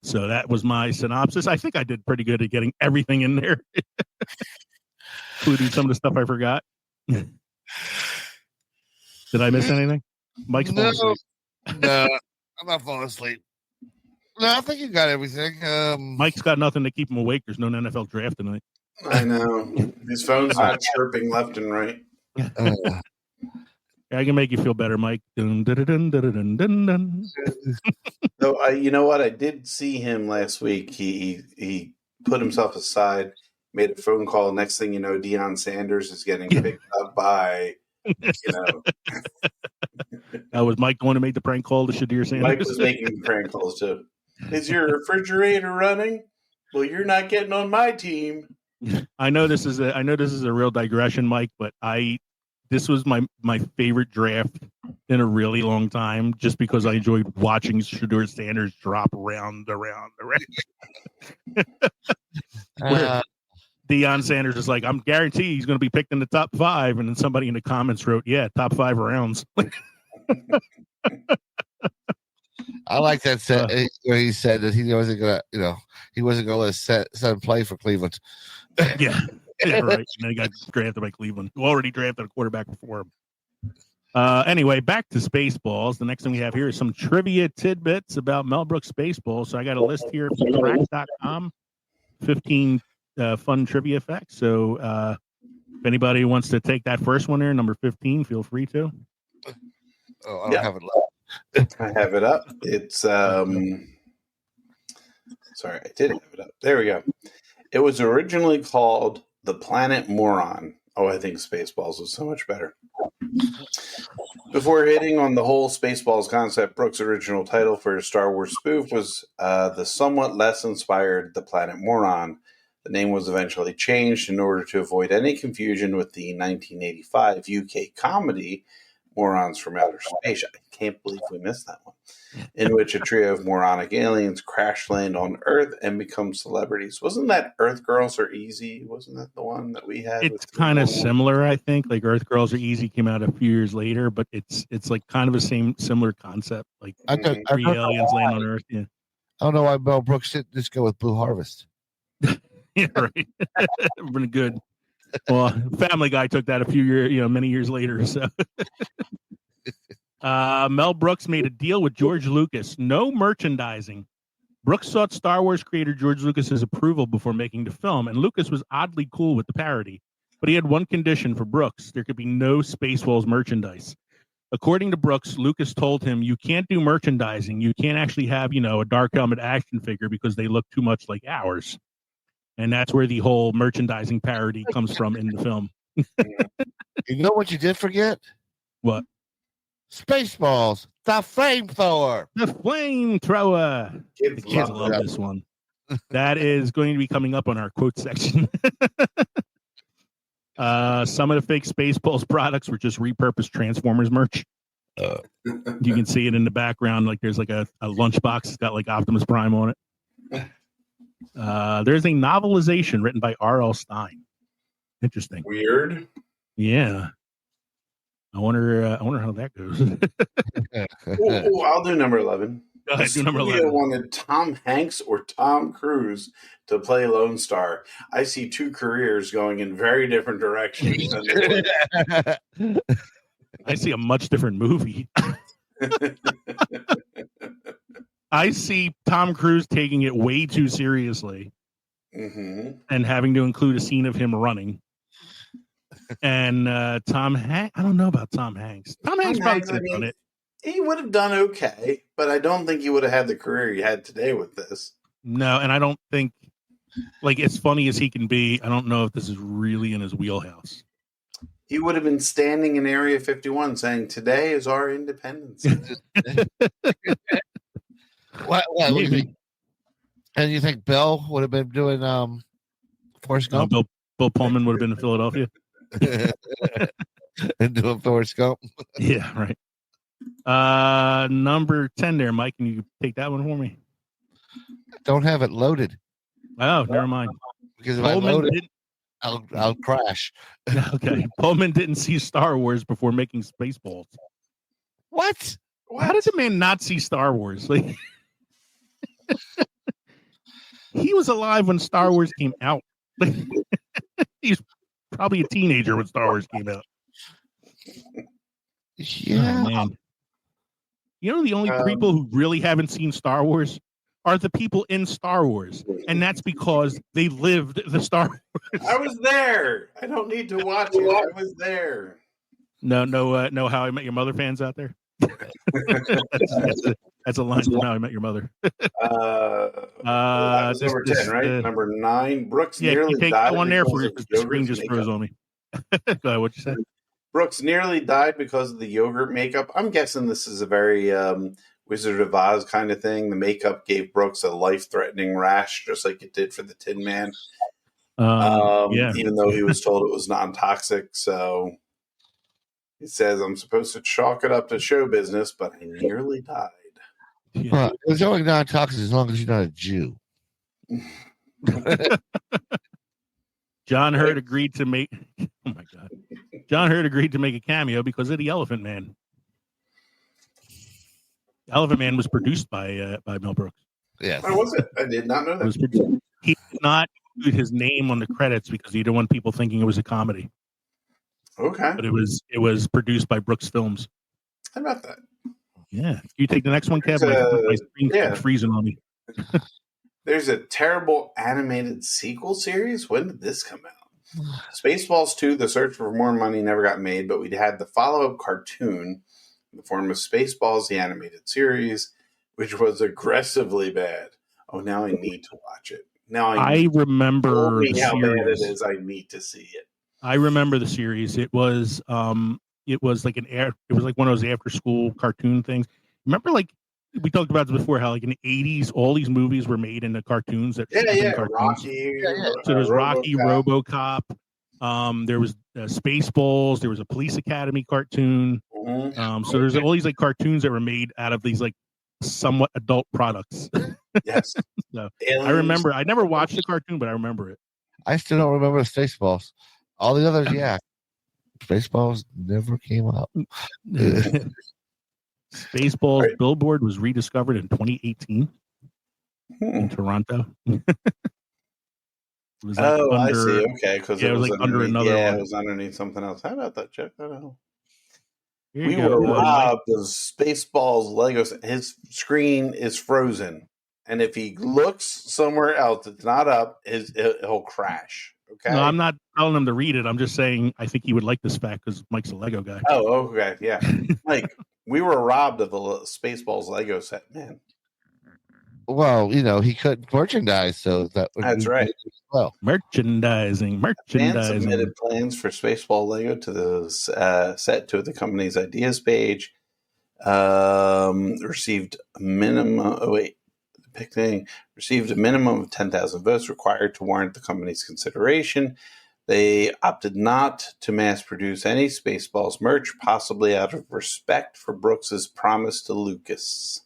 So that was my synopsis. I think I did pretty good at getting everything in there, including some of the stuff I forgot. Did I miss anything? Mike's falling asleep. No, I'm not falling asleep. No, I think you got everything. Mike's got nothing to keep him awake. There's no NFL draft tonight. I know. His phone's not chirping left and right. I can make you feel better, Mike. Dun, dun, dun, dun, dun, dun, dun. So, you know what? I did see him last week. He put himself aside, made a phone call. Next thing you know, Deion Sanders is getting picked up by, Was Mike going to make the prank call to Shadir Sanders? Mike was making the prank calls too. Is your refrigerator running? Well, you're not getting on my team. I know this is a real digression, Mike, but this was my favorite draft in a really long time, just because I enjoyed watching Shadir Sanders drop around. Deion Sanders is like, I'm guaranteed he's going to be picked in the top 5, and then somebody in the comments wrote, "Yeah, top 5 rounds." I like that set where he said that he wasn't gonna, he wasn't gonna let set him play for Cleveland. Yeah, right. And then he got drafted by Cleveland, who already drafted a quarterback before him. Anyway, back to Spaceballs. The next thing we have here is some trivia tidbits about Mel Brooks Spaceballs. So I got a list here from crack.com, 15 fun trivia facts. So if anybody wants to take that first one there, number 15, feel free to. Oh, I don't have it left. I have it up. It's sorry, I did have it up. There we go. It was originally called The Planet Moron. Oh, I think Spaceballs was so much better. Before hitting on the whole Spaceballs concept, Brooks' original title for his Star Wars spoof was the somewhat less inspired The Planet Moron. The name was eventually changed in order to avoid any confusion with the 1985 UK comedy Morons from Outer Space. I can't believe we missed that one. In which a trio of moronic aliens crash land on Earth and become celebrities. Wasn't that Earth Girls Are Easy? Wasn't that the one that we had? It's kind of similar, I think. Like Earth Girls Are Easy came out a few years later, but it's like kind of a similar concept. Like three aliens land on Earth. Yeah. I don't know why Mel Brooks didn't just go with Blue Harvest. Yeah, right. Pretty good. Well, Family Guy took that a few years, many years later. So, Mel Brooks made a deal with George Lucas. No merchandising. Brooks sought Star Wars creator George Lucas's approval before making the film, and Lucas was oddly cool with the parody. But he had one condition for Brooks: there could be no Spaceballs merchandise. According to Brooks, Lucas told him, "You can't do merchandising. You can't actually have, a Dark Helmet action figure because they look too much like ours." And that's where the whole merchandising parody comes from in the film. You know what you did forget? What? Spaceballs, the flamethrower. The flamethrower. The kids love this one. That is going to be coming up on our quote section. Some of the fake Spaceballs products were just repurposed Transformers merch. You can see it in the background. Like there's like a lunchbox. It's got like Optimus Prime on it. There's a novelization written by R.L. Stine. Interesting. Weird. Yeah. I wonder how that goes. I'll do number 11. Go ahead, do number The 11. wanted Tom Hanks or Tom Cruise to play Lone Star. I see two careers going in very different directions. I see a much different movie. I see Tom Cruise taking it way too seriously and having to include a scene of him running. And Tom Hanks, I don't know about Tom Hanks. Tom Hanks probably could have done it. He would have done okay, but I don't think he would have had the career he had today with this. No, and I don't think, like, as funny as he can be, I don't know if this is really in his wheelhouse. He would have been standing in Area 51 saying, "Today is our independence." What do you think? And you think Bill would have been doing Forrest Gump? Bill Pullman would have been in Philadelphia. And doing Forrest Gump? Yeah, right. Number 10 there, Mike. Can you take that one for me? Don't have it loaded. Oh, never mind. Because if Pullman I load it, I'll crash. Okay. Pullman didn't see Star Wars before making Spaceballs. What? How did the man not see Star Wars? Like, he was alive when Star Wars came out. He's probably a teenager when Star Wars came out. Yeah. Oh, man. The only people who really haven't seen Star Wars are the people in Star Wars. And that's because they lived the Star Wars. I was there. I don't need to watch it. I was there. No, How I Met Your Mother fans out there? That's a line from How I Met Your Mother. That was number 10, right? Number 9. Brooks nearly take died. That one there for you because the screen just froze on me. Go ahead, what'd you say? Brooks nearly died because of the yogurt makeup. I'm guessing this is a very Wizard of Oz kind of thing. The makeup gave Brooks a life-threatening rash, just like it did for the Tin Man. Even though he was told it was non-toxic. So he says, "I'm supposed to chalk it up to show business, but I nearly died." Yeah. Well, it was only non-toxic as long as you're not a Jew. John Hurt agreed to make. Oh my God! John Hurt agreed to make a cameo because of the Elephant Man. Elephant Man was produced by Mel Brooks. Yes. Oh, was it? I did not know that. He did not include his name on the credits because he didn't want people thinking it was a comedy. Okay. But it was produced by Brooks Films. How about that? Yeah. You take the next one, Kev. My screen's freezing on me. There's a terrible animated sequel series. When did this come out? Spaceballs 2, The Search for More Money, never got made, but we'd had the follow-up cartoon in the form of Spaceballs, the animated series, which was aggressively bad. Oh, now I need to watch it. Now I remember me the how bad it series. is. I need to see it. I remember the series. It was like it was like one of those after school cartoon things. Remember, like we talked about this before, how like in the 80s, all these movies were made into cartoons that should have been cartoons. Rocky. So there's Rocky, RoboCop. There was Spaceballs. There was a Police Academy cartoon. So there's all these like cartoons that were made out of these like somewhat adult products. Yes. So I remember. I never watched the cartoon, but I remember it. I still don't remember the Spaceballs. All the others, yeah. Spaceballs never came up. Spaceballs billboard was rediscovered in 2018 in Toronto. It was like I see. Okay, because it was like under another one. It was underneath something else. How about that? Check that out. We were robbed of Spaceballs Legos. His screen is frozen, and if he looks somewhere else, it's not up. He'll crash. Okay. No, I'm not telling him to read it. I'm just saying I think he would like this fact because Mike's a Lego guy. Oh, okay, yeah. Mike, we were robbed of a Spaceballs Lego set, man. Well, he couldn't merchandise, so that's right. Well, merchandising. Fans submitted plans for Spaceball Lego to the set to the company's ideas page. Received a minimum. Received a minimum of 10,000 votes required to warrant the company's consideration. They opted not to mass produce any Spaceballs merch, possibly out of respect for Brooks's promise to Lucas.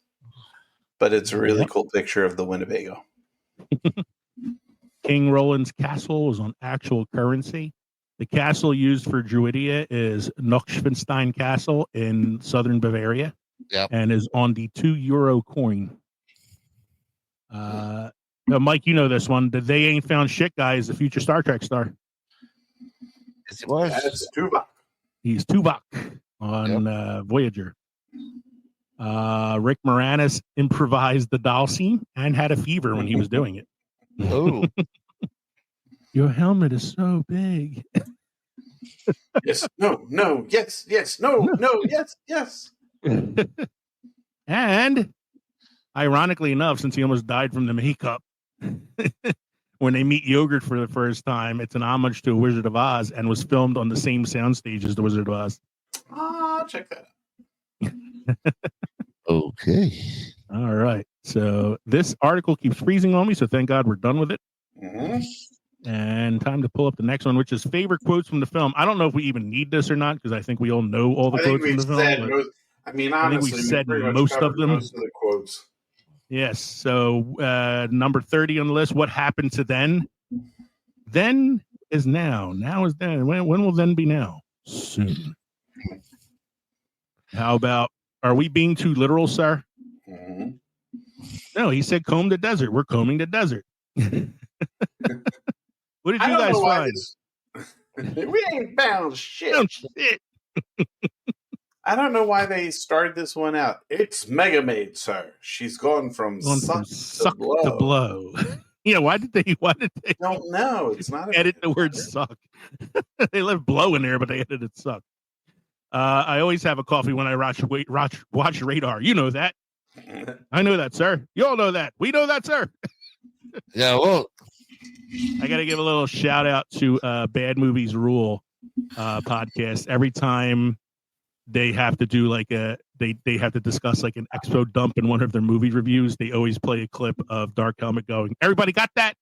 But it's a really cool picture of the Winnebago. King Roland's castle was on actual currency. The castle used for Druidia is Neuschwanstein Castle in southern Bavaria, and is on the €2 coin. Now, Mike, you know this one. The They Ain't Found Shit guy is the future Star Trek star. Yes, it was. That's Tuvok. He's Tuvok on Voyager. Rick Moranis improvised the doll scene and had a fever when he was doing it. Oh. Your helmet is so big. Yes, no, yes, no, yes. And ironically enough, since he almost died from the makeup, when they meet Yogurt for the first time, it's an homage to Wizard of Oz and was filmed on the same soundstage as the Wizard of Oz. Check that out. Okay. All right. So this article keeps freezing on me, so thank God we're done with it. Mm-hmm. And time to pull up the next one, which is favorite quotes from the film. I don't know if we even need this or not, because I think we all know all the quotes from the film. Honestly, I think we said most of them. Most of the quotes. Yes. So number 30 on the list. What happened to then? Then is now. Now is then. When will then be now? Soon. How about, are we being too literal, sir? Mm-hmm. No, he said comb the desert. We're combing the desert. What did you guys find? We ain't found shit. I don't know why they started this one out. It's Megamaid, sir. She's gone from suck to blow. Why did they don't know. It's not edit the word suck. They left blow in there, but they edited suck. I always have a coffee when I watch Radar. You know that. I know that, sir. You all know that. We know that, sir. Yeah, well, I got to give a little shout out to Bad Movies Rule podcast. Every time they have to do like they have to discuss like an expo dump in one of their movie reviews, they always play a clip of Dark Helmet going, "Everybody got that?"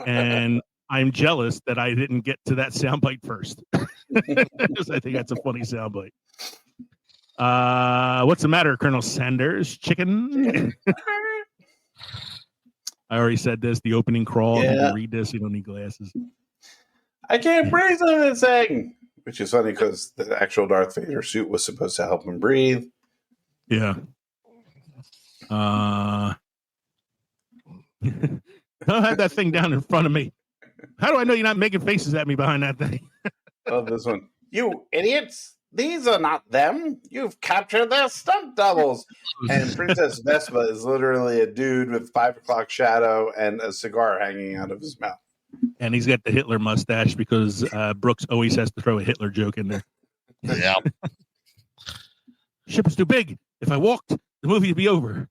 And I'm jealous that I didn't get to that soundbite first. Because I think that's a funny soundbite. What's the matter, Colonel Sanders? Chicken? I already said this. The opening crawl. Yeah. You can read this. You don't need glasses. I can't breathe on this thing. Which is funny because the actual Darth Vader suit was supposed to help him breathe. Yeah. I don't have that thing down in front of me. How do I know you're not making faces at me behind that thing? Love this one. You idiots. These are not them. You've captured their stunt doubles. And Princess Vespa is literally a dude with 5 o'clock shadow and a cigar hanging out of his mouth. And he's got the Hitler mustache because Brooks always has to throw a Hitler joke in there. Yeah. Ship is too big. If I walked, the movie would be over.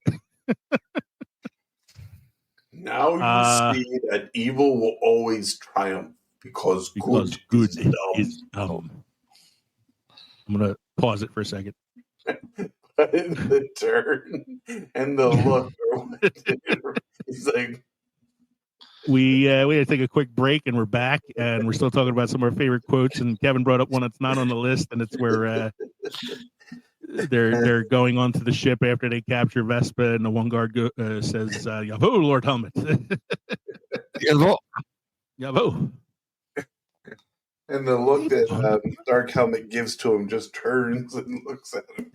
Now you see that evil will always triumph because good is dumb. I'm going to pause it for a second. The turn and the look. He's like, we had to take a quick break, and we're back, and we're still talking about some of our favorite quotes. And Kevin brought up one that's not on the list, and it's where they're going onto the ship after they capture Vespa, and the one guard says, "Yavo, Lord Helmet." Yavo. Yavo. And the look that Dark Helmet gives to him just turns and looks at him.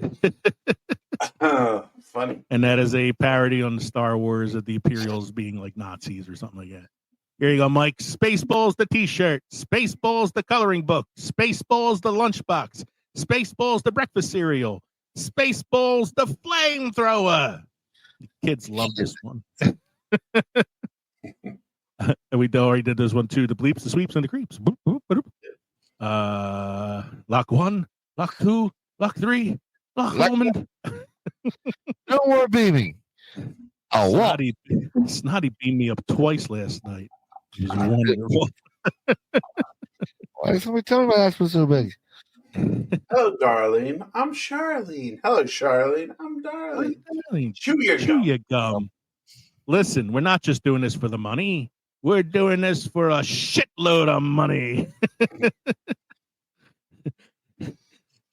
Funny. And that is a parody on Star Wars of the Imperials being like Nazis or something like that. Here you go, Mike. Spaceballs the T-shirt. Spaceballs the coloring book. Spaceballs the lunchbox. Spaceballs the breakfast cereal. Spaceballs the flamethrower. The kids love this one. And we already did this one too. The bleeps, the sweeps, and the creeps. Boop, boop, boop. Lock 1, lock 2, lock 3, lock Holman. No more beaming. Oh, what? Snotty beamed me up twice last night. It was wonderful. Why is somebody telling me that's what's so big? Hello, Darlene. I'm Charlene. Hello, Charlene. I'm Darlene. Chew your gum. Listen, we're not just doing this for the money. We're doing this for a shitload of money.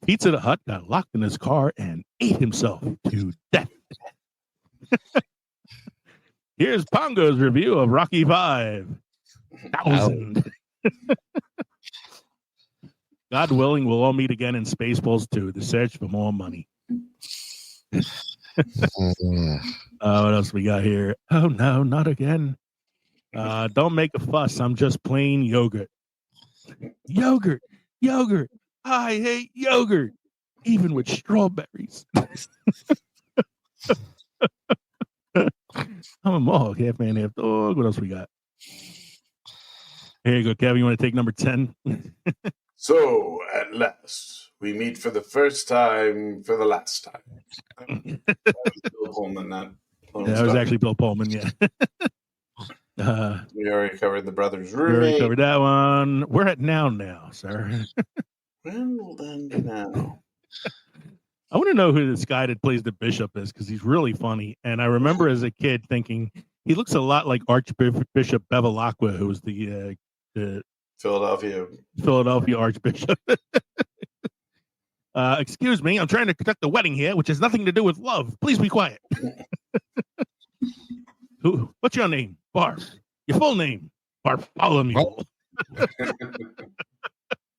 Pizza the Hut got locked in his car and ate himself to death. Here's Pongo's review of Rocky 5,000. God willing, we'll all meet again in Spaceballs 2, the search for more money. What else we got here? Oh, no, not again. Don't make a fuss. I'm just plain yogurt. Yogurt. I hate yogurt, even with strawberries. I'm a mog, half man, half dog. What else we got? Here you go, Kevin. You want to take number 10? So, at last, we meet for the first time for the last time. That was Bill Pullman, not Yeah, that was actually Bill Pullman, yeah. We already covered the brothers' We already roommate. covered that one. We're at now, sir. Well, then now. I want to know who this guy that plays the bishop is, because he's really funny. And I remember as a kid thinking he looks a lot like Archbishop Bevilacqua, who was the Philadelphia Archbishop. Excuse me, I'm trying to conduct the wedding here, which has nothing to do with love. Please be quiet. What's your name? Barb. Your full name? Bartholomew. Are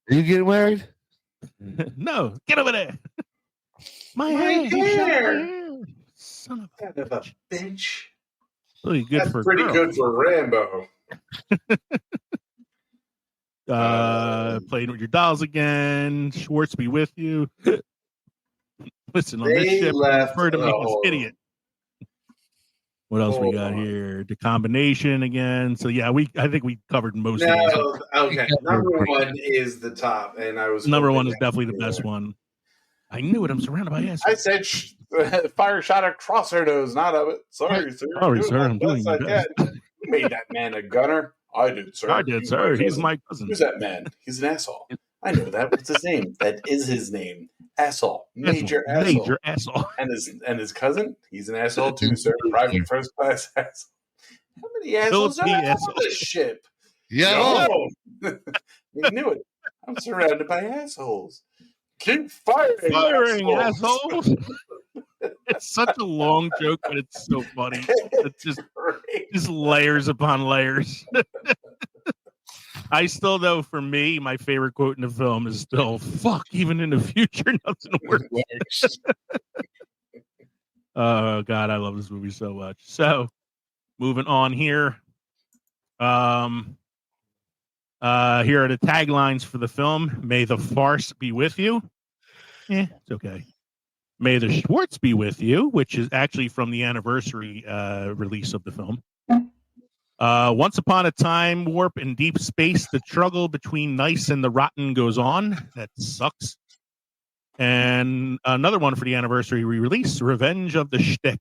you getting married? No, get over there. My hair. hair. Son of a bitch. Really good. That's for pretty girls. good for Rambo. Playing with your dolls again. Schwartz be with you. Listen, on this They ship, left prefer to make us the- idiot. What else we got here? The combination again. So yeah, I think we covered most of these. No, okay. Number one is the top, and I was Number hoping one is that definitely the would be best there. one. I knew it. I'm surrounded by assholes. I said fire shot across her nose, not of it. Sorry, sir. Sorry, Doing sir. my I'm doing my best I best. can. Who made that man a gunner? I did, sir. I did, sir. He's my cousin. Who's that man? He's an asshole. I know that. What's his name? That is his name. Asshole. Major asshole. Major asshole. And his cousin? He's an asshole too, sir. Private first class asshole. How many assholes are Philippine on asshole. this ship? Yeah. No. You knew it. I'm surrounded by assholes. Keep firing assholes. It's such a long joke, but it's so funny. It's just layers upon layers. I still know, for me, my favorite quote in the film is still "fuck." Even in the future, nothing works. Oh God, I love this movie so much. So, moving on here. Here are the taglines for the film. May the farce be with you. It's okay. May the Schwartz be with you, which is actually from the anniversary release of the film. Once upon a time, warp in deep space, the struggle between nice and the rotten goes on. That sucks. And another one for the anniversary re-release, Revenge of the Shtick.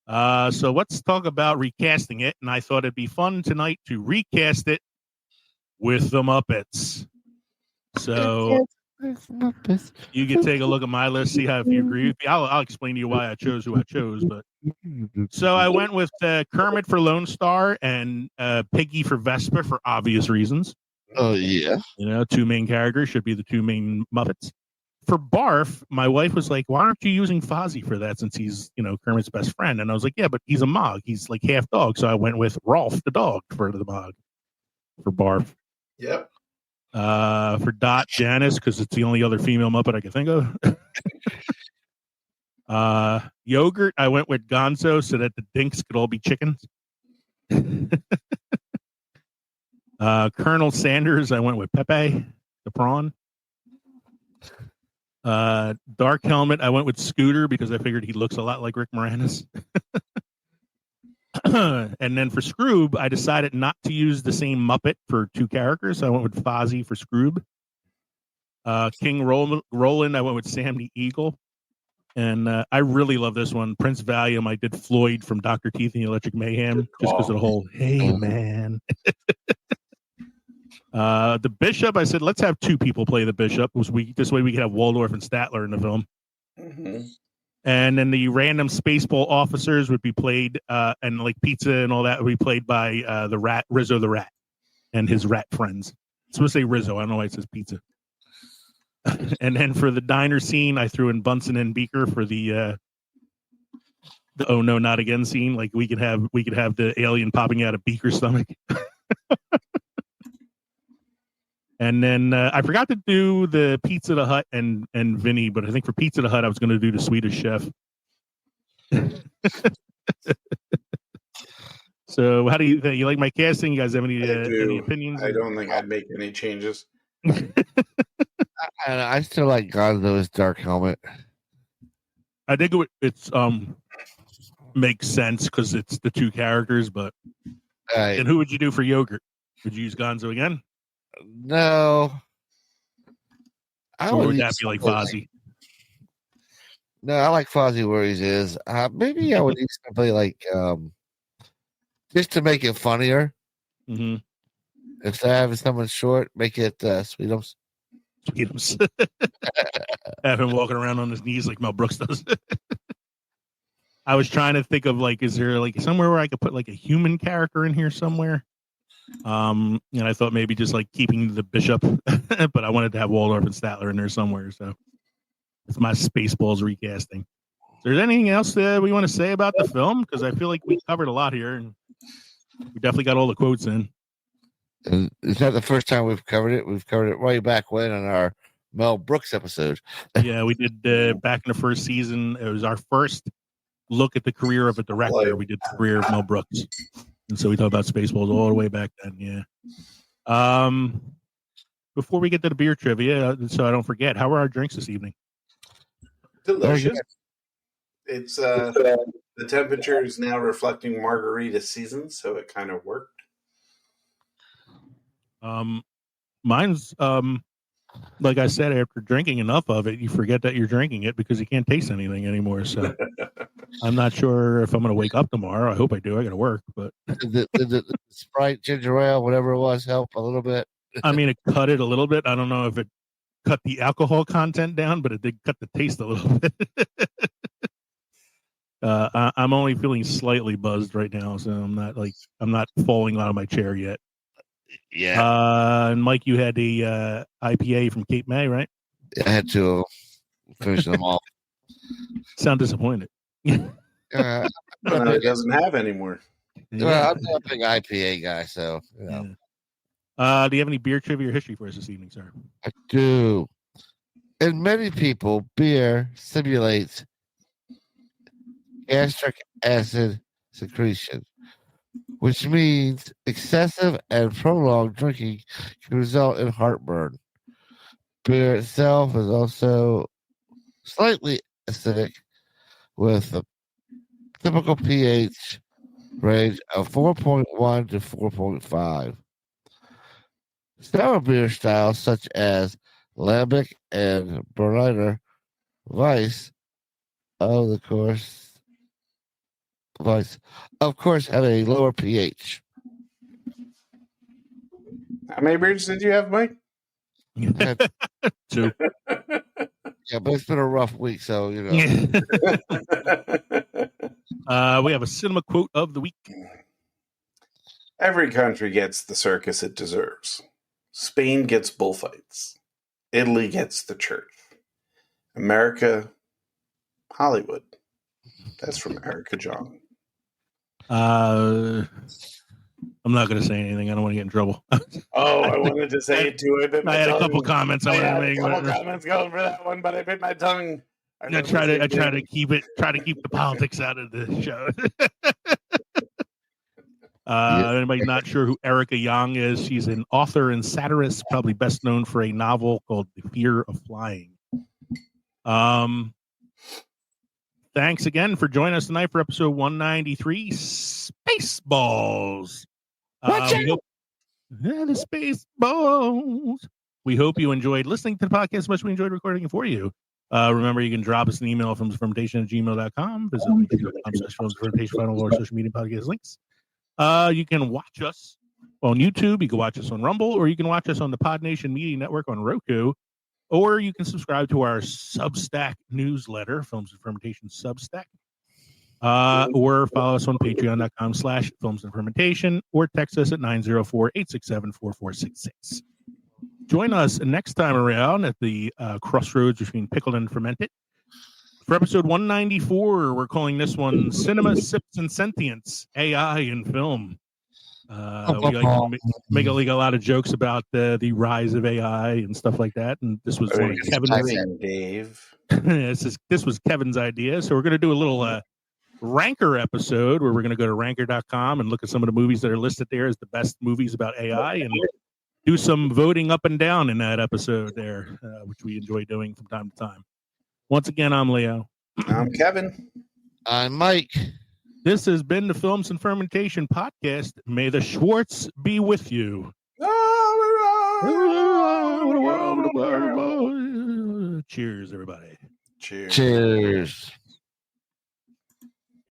So let's talk about recasting it. And I thought it'd be fun tonight to recast it with the Muppets. So you can take a look at my list, see how if you agree with me. I'll explain to you why I chose who I chose. But so I went with Kermit for Lone Star and Piggy for Vespa for obvious reasons. Oh yeah, two main characters should be the two main Muppets. For Barf, my wife was like, "Why aren't you using Fozzie for that? Since he's Kermit's best friend." And I was like, "Yeah, but he's a Mog. He's like half dog." So I went with Rolf the dog for the Mog for Barf. Yep. For Dot, Janice, because it's the only other female Muppet I can think of. Yogurt, I went with Gonzo so that the dinks could all be chickens. Colonel Sanders, I went with Pepe, the prawn. Dark Helmet, I went with Scooter because I figured he looks a lot like Rick Moranis. And then for Scroob, I decided not to use the same Muppet for two characters. So I went with Fozzie for Scroob. King Roland, I went with Sam the Eagle. And I really love this one. Prince Valium, I did Floyd from Dr. Teeth and the Electric Mayhem just because of the whole, hey, man. The Bishop, I said, let's have two people play the Bishop. This way we could have Waldorf and Statler in the film. Mm-hmm. And then the random Spaceball officers would be played, and like Pizza and all that would be played by the Rat, Rizzo the Rat, and his rat friends. I'm supposed to say Rizzo. I don't know why it says Pizza. And then for the diner scene, I threw in Bunsen and Beaker for the oh no, not again scene. Like we could have the alien popping out of Beaker's stomach. And then I forgot to do the Pizza the Hut and Vinny, but I think for Pizza the Hut, I was going to do the Swedish Chef. So how do you like my casting? You guys have any opinions? I don't think I'd make any changes. I still like Gonzo's Dark Helmet. I think it's makes sense because it's the two characters, but and who would you do for Yogurt? Would you use Gonzo again? No. Or would that be like Fozzie? No, I like Fozzie where he is. Maybe I would use somebody like just to make it funnier. Mm-hmm. Instead of having someone short, make it Sweetums. Sweetums. Have him walking around on his knees like Mel Brooks does. I was trying to think of is there like somewhere where I could put like a human character in here somewhere? And I thought maybe just like keeping the Bishop, but I wanted to have Waldorf and Statler in there somewhere. So it's my Spaceballs recasting. Is there anything else that we want to say about the film? Because I feel like we covered a lot here, and we definitely got all the quotes in. And it's not the first time we've covered it. We've covered it way back when on our Mel Brooks episode. Yeah, we did back in the first season. It was our first look at the career of a director. We did the career of Mel Brooks. And so we talked about Spaceballs all the way back then, yeah. Before we get to the beer trivia, so I don't forget, how are our drinks this evening? Delicious. It's the temperature is now reflecting margarita season, so it kind of worked. Mine's like I said, after drinking enough of it, you forget that you're drinking it because you can't taste anything anymore. So I'm not sure if I'm going to wake up tomorrow. I hope I do. I got to work, but the Sprite, ginger ale, whatever it was, help a little bit. I mean, it cut it a little bit. I don't know if it cut the alcohol content down, but it did cut the taste a little bit. I'm only feeling slightly buzzed right now, so I'm not falling out of my chair yet. Yeah. And Mike, you had a IPA from Cape May, right? I had to finish them all. Sound disappointed. It doesn't have anymore. Well, I'm not a big IPA guy, so you know. Do you have any beer trivia or history for us this evening, sir? I do. In many people, beer simulates gastric acid secretion, which means excessive and prolonged drinking can result in heartburn. Beer itself is also slightly acidic, with a typical pH range of 4.1 to 4.5. Sour beer styles such as Lambic and Berliner Weiss, of course, device, of course, have a lower pH. How many beers did you have, Mike? Had- 2. yeah, but it's been a rough week, so you know. We have a cinema quote of the week. Every country gets the circus it deserves. Spain gets bullfights. Italy gets the church. America, Hollywood. That's from Erica Jong. I'm not going to say anything. I don't want to get in trouble. Oh, I wanted to say it too. I had a couple comments I wanted to make. A couple comments going for that one, but I bit my tongue. I try to keep the politics out of the show. Anybody not sure who Erica Young is? She's an author and satirist, probably best known for a novel called The Fear of Flying. Thanks again for joining us tonight for episode 193, Spaceballs. The Spaceballs. We hope you enjoyed listening to the podcast as much as we enjoyed recording it for you. Remember, you can drop us an email from fermentation@gmail.com. Visit fermentation for all our social media podcast links. You can watch us on YouTube. You can watch us on Rumble, or you can watch us on the Podnation Media Network on Roku, or you can subscribe to our Substack newsletter, Films and Fermentation Substack, or follow us on patreon.com/Films and Fermentation, or text us at 904-867-4466. Join us next time around at the crossroads between pickled and fermented. For episode 194, we're calling this one Cinema, Sips, and Sentience, AI in Film. We like to make a lot of jokes about the rise of AI and stuff like that. And this was one of Kevin's. Dave. This was Kevin's idea. So we're going to do a little ranker episode where we're going to go to ranker.com and look at some of the movies that are listed there as the best movies about AI and do some voting up and down in that episode there, which we enjoy doing from time to time. Once again, I'm Leo. I'm Kevin. I'm Mike. This has been the Films and Fermentation Podcast. May the Schwartz be with you. Cheers, everybody. Cheers. Cheers.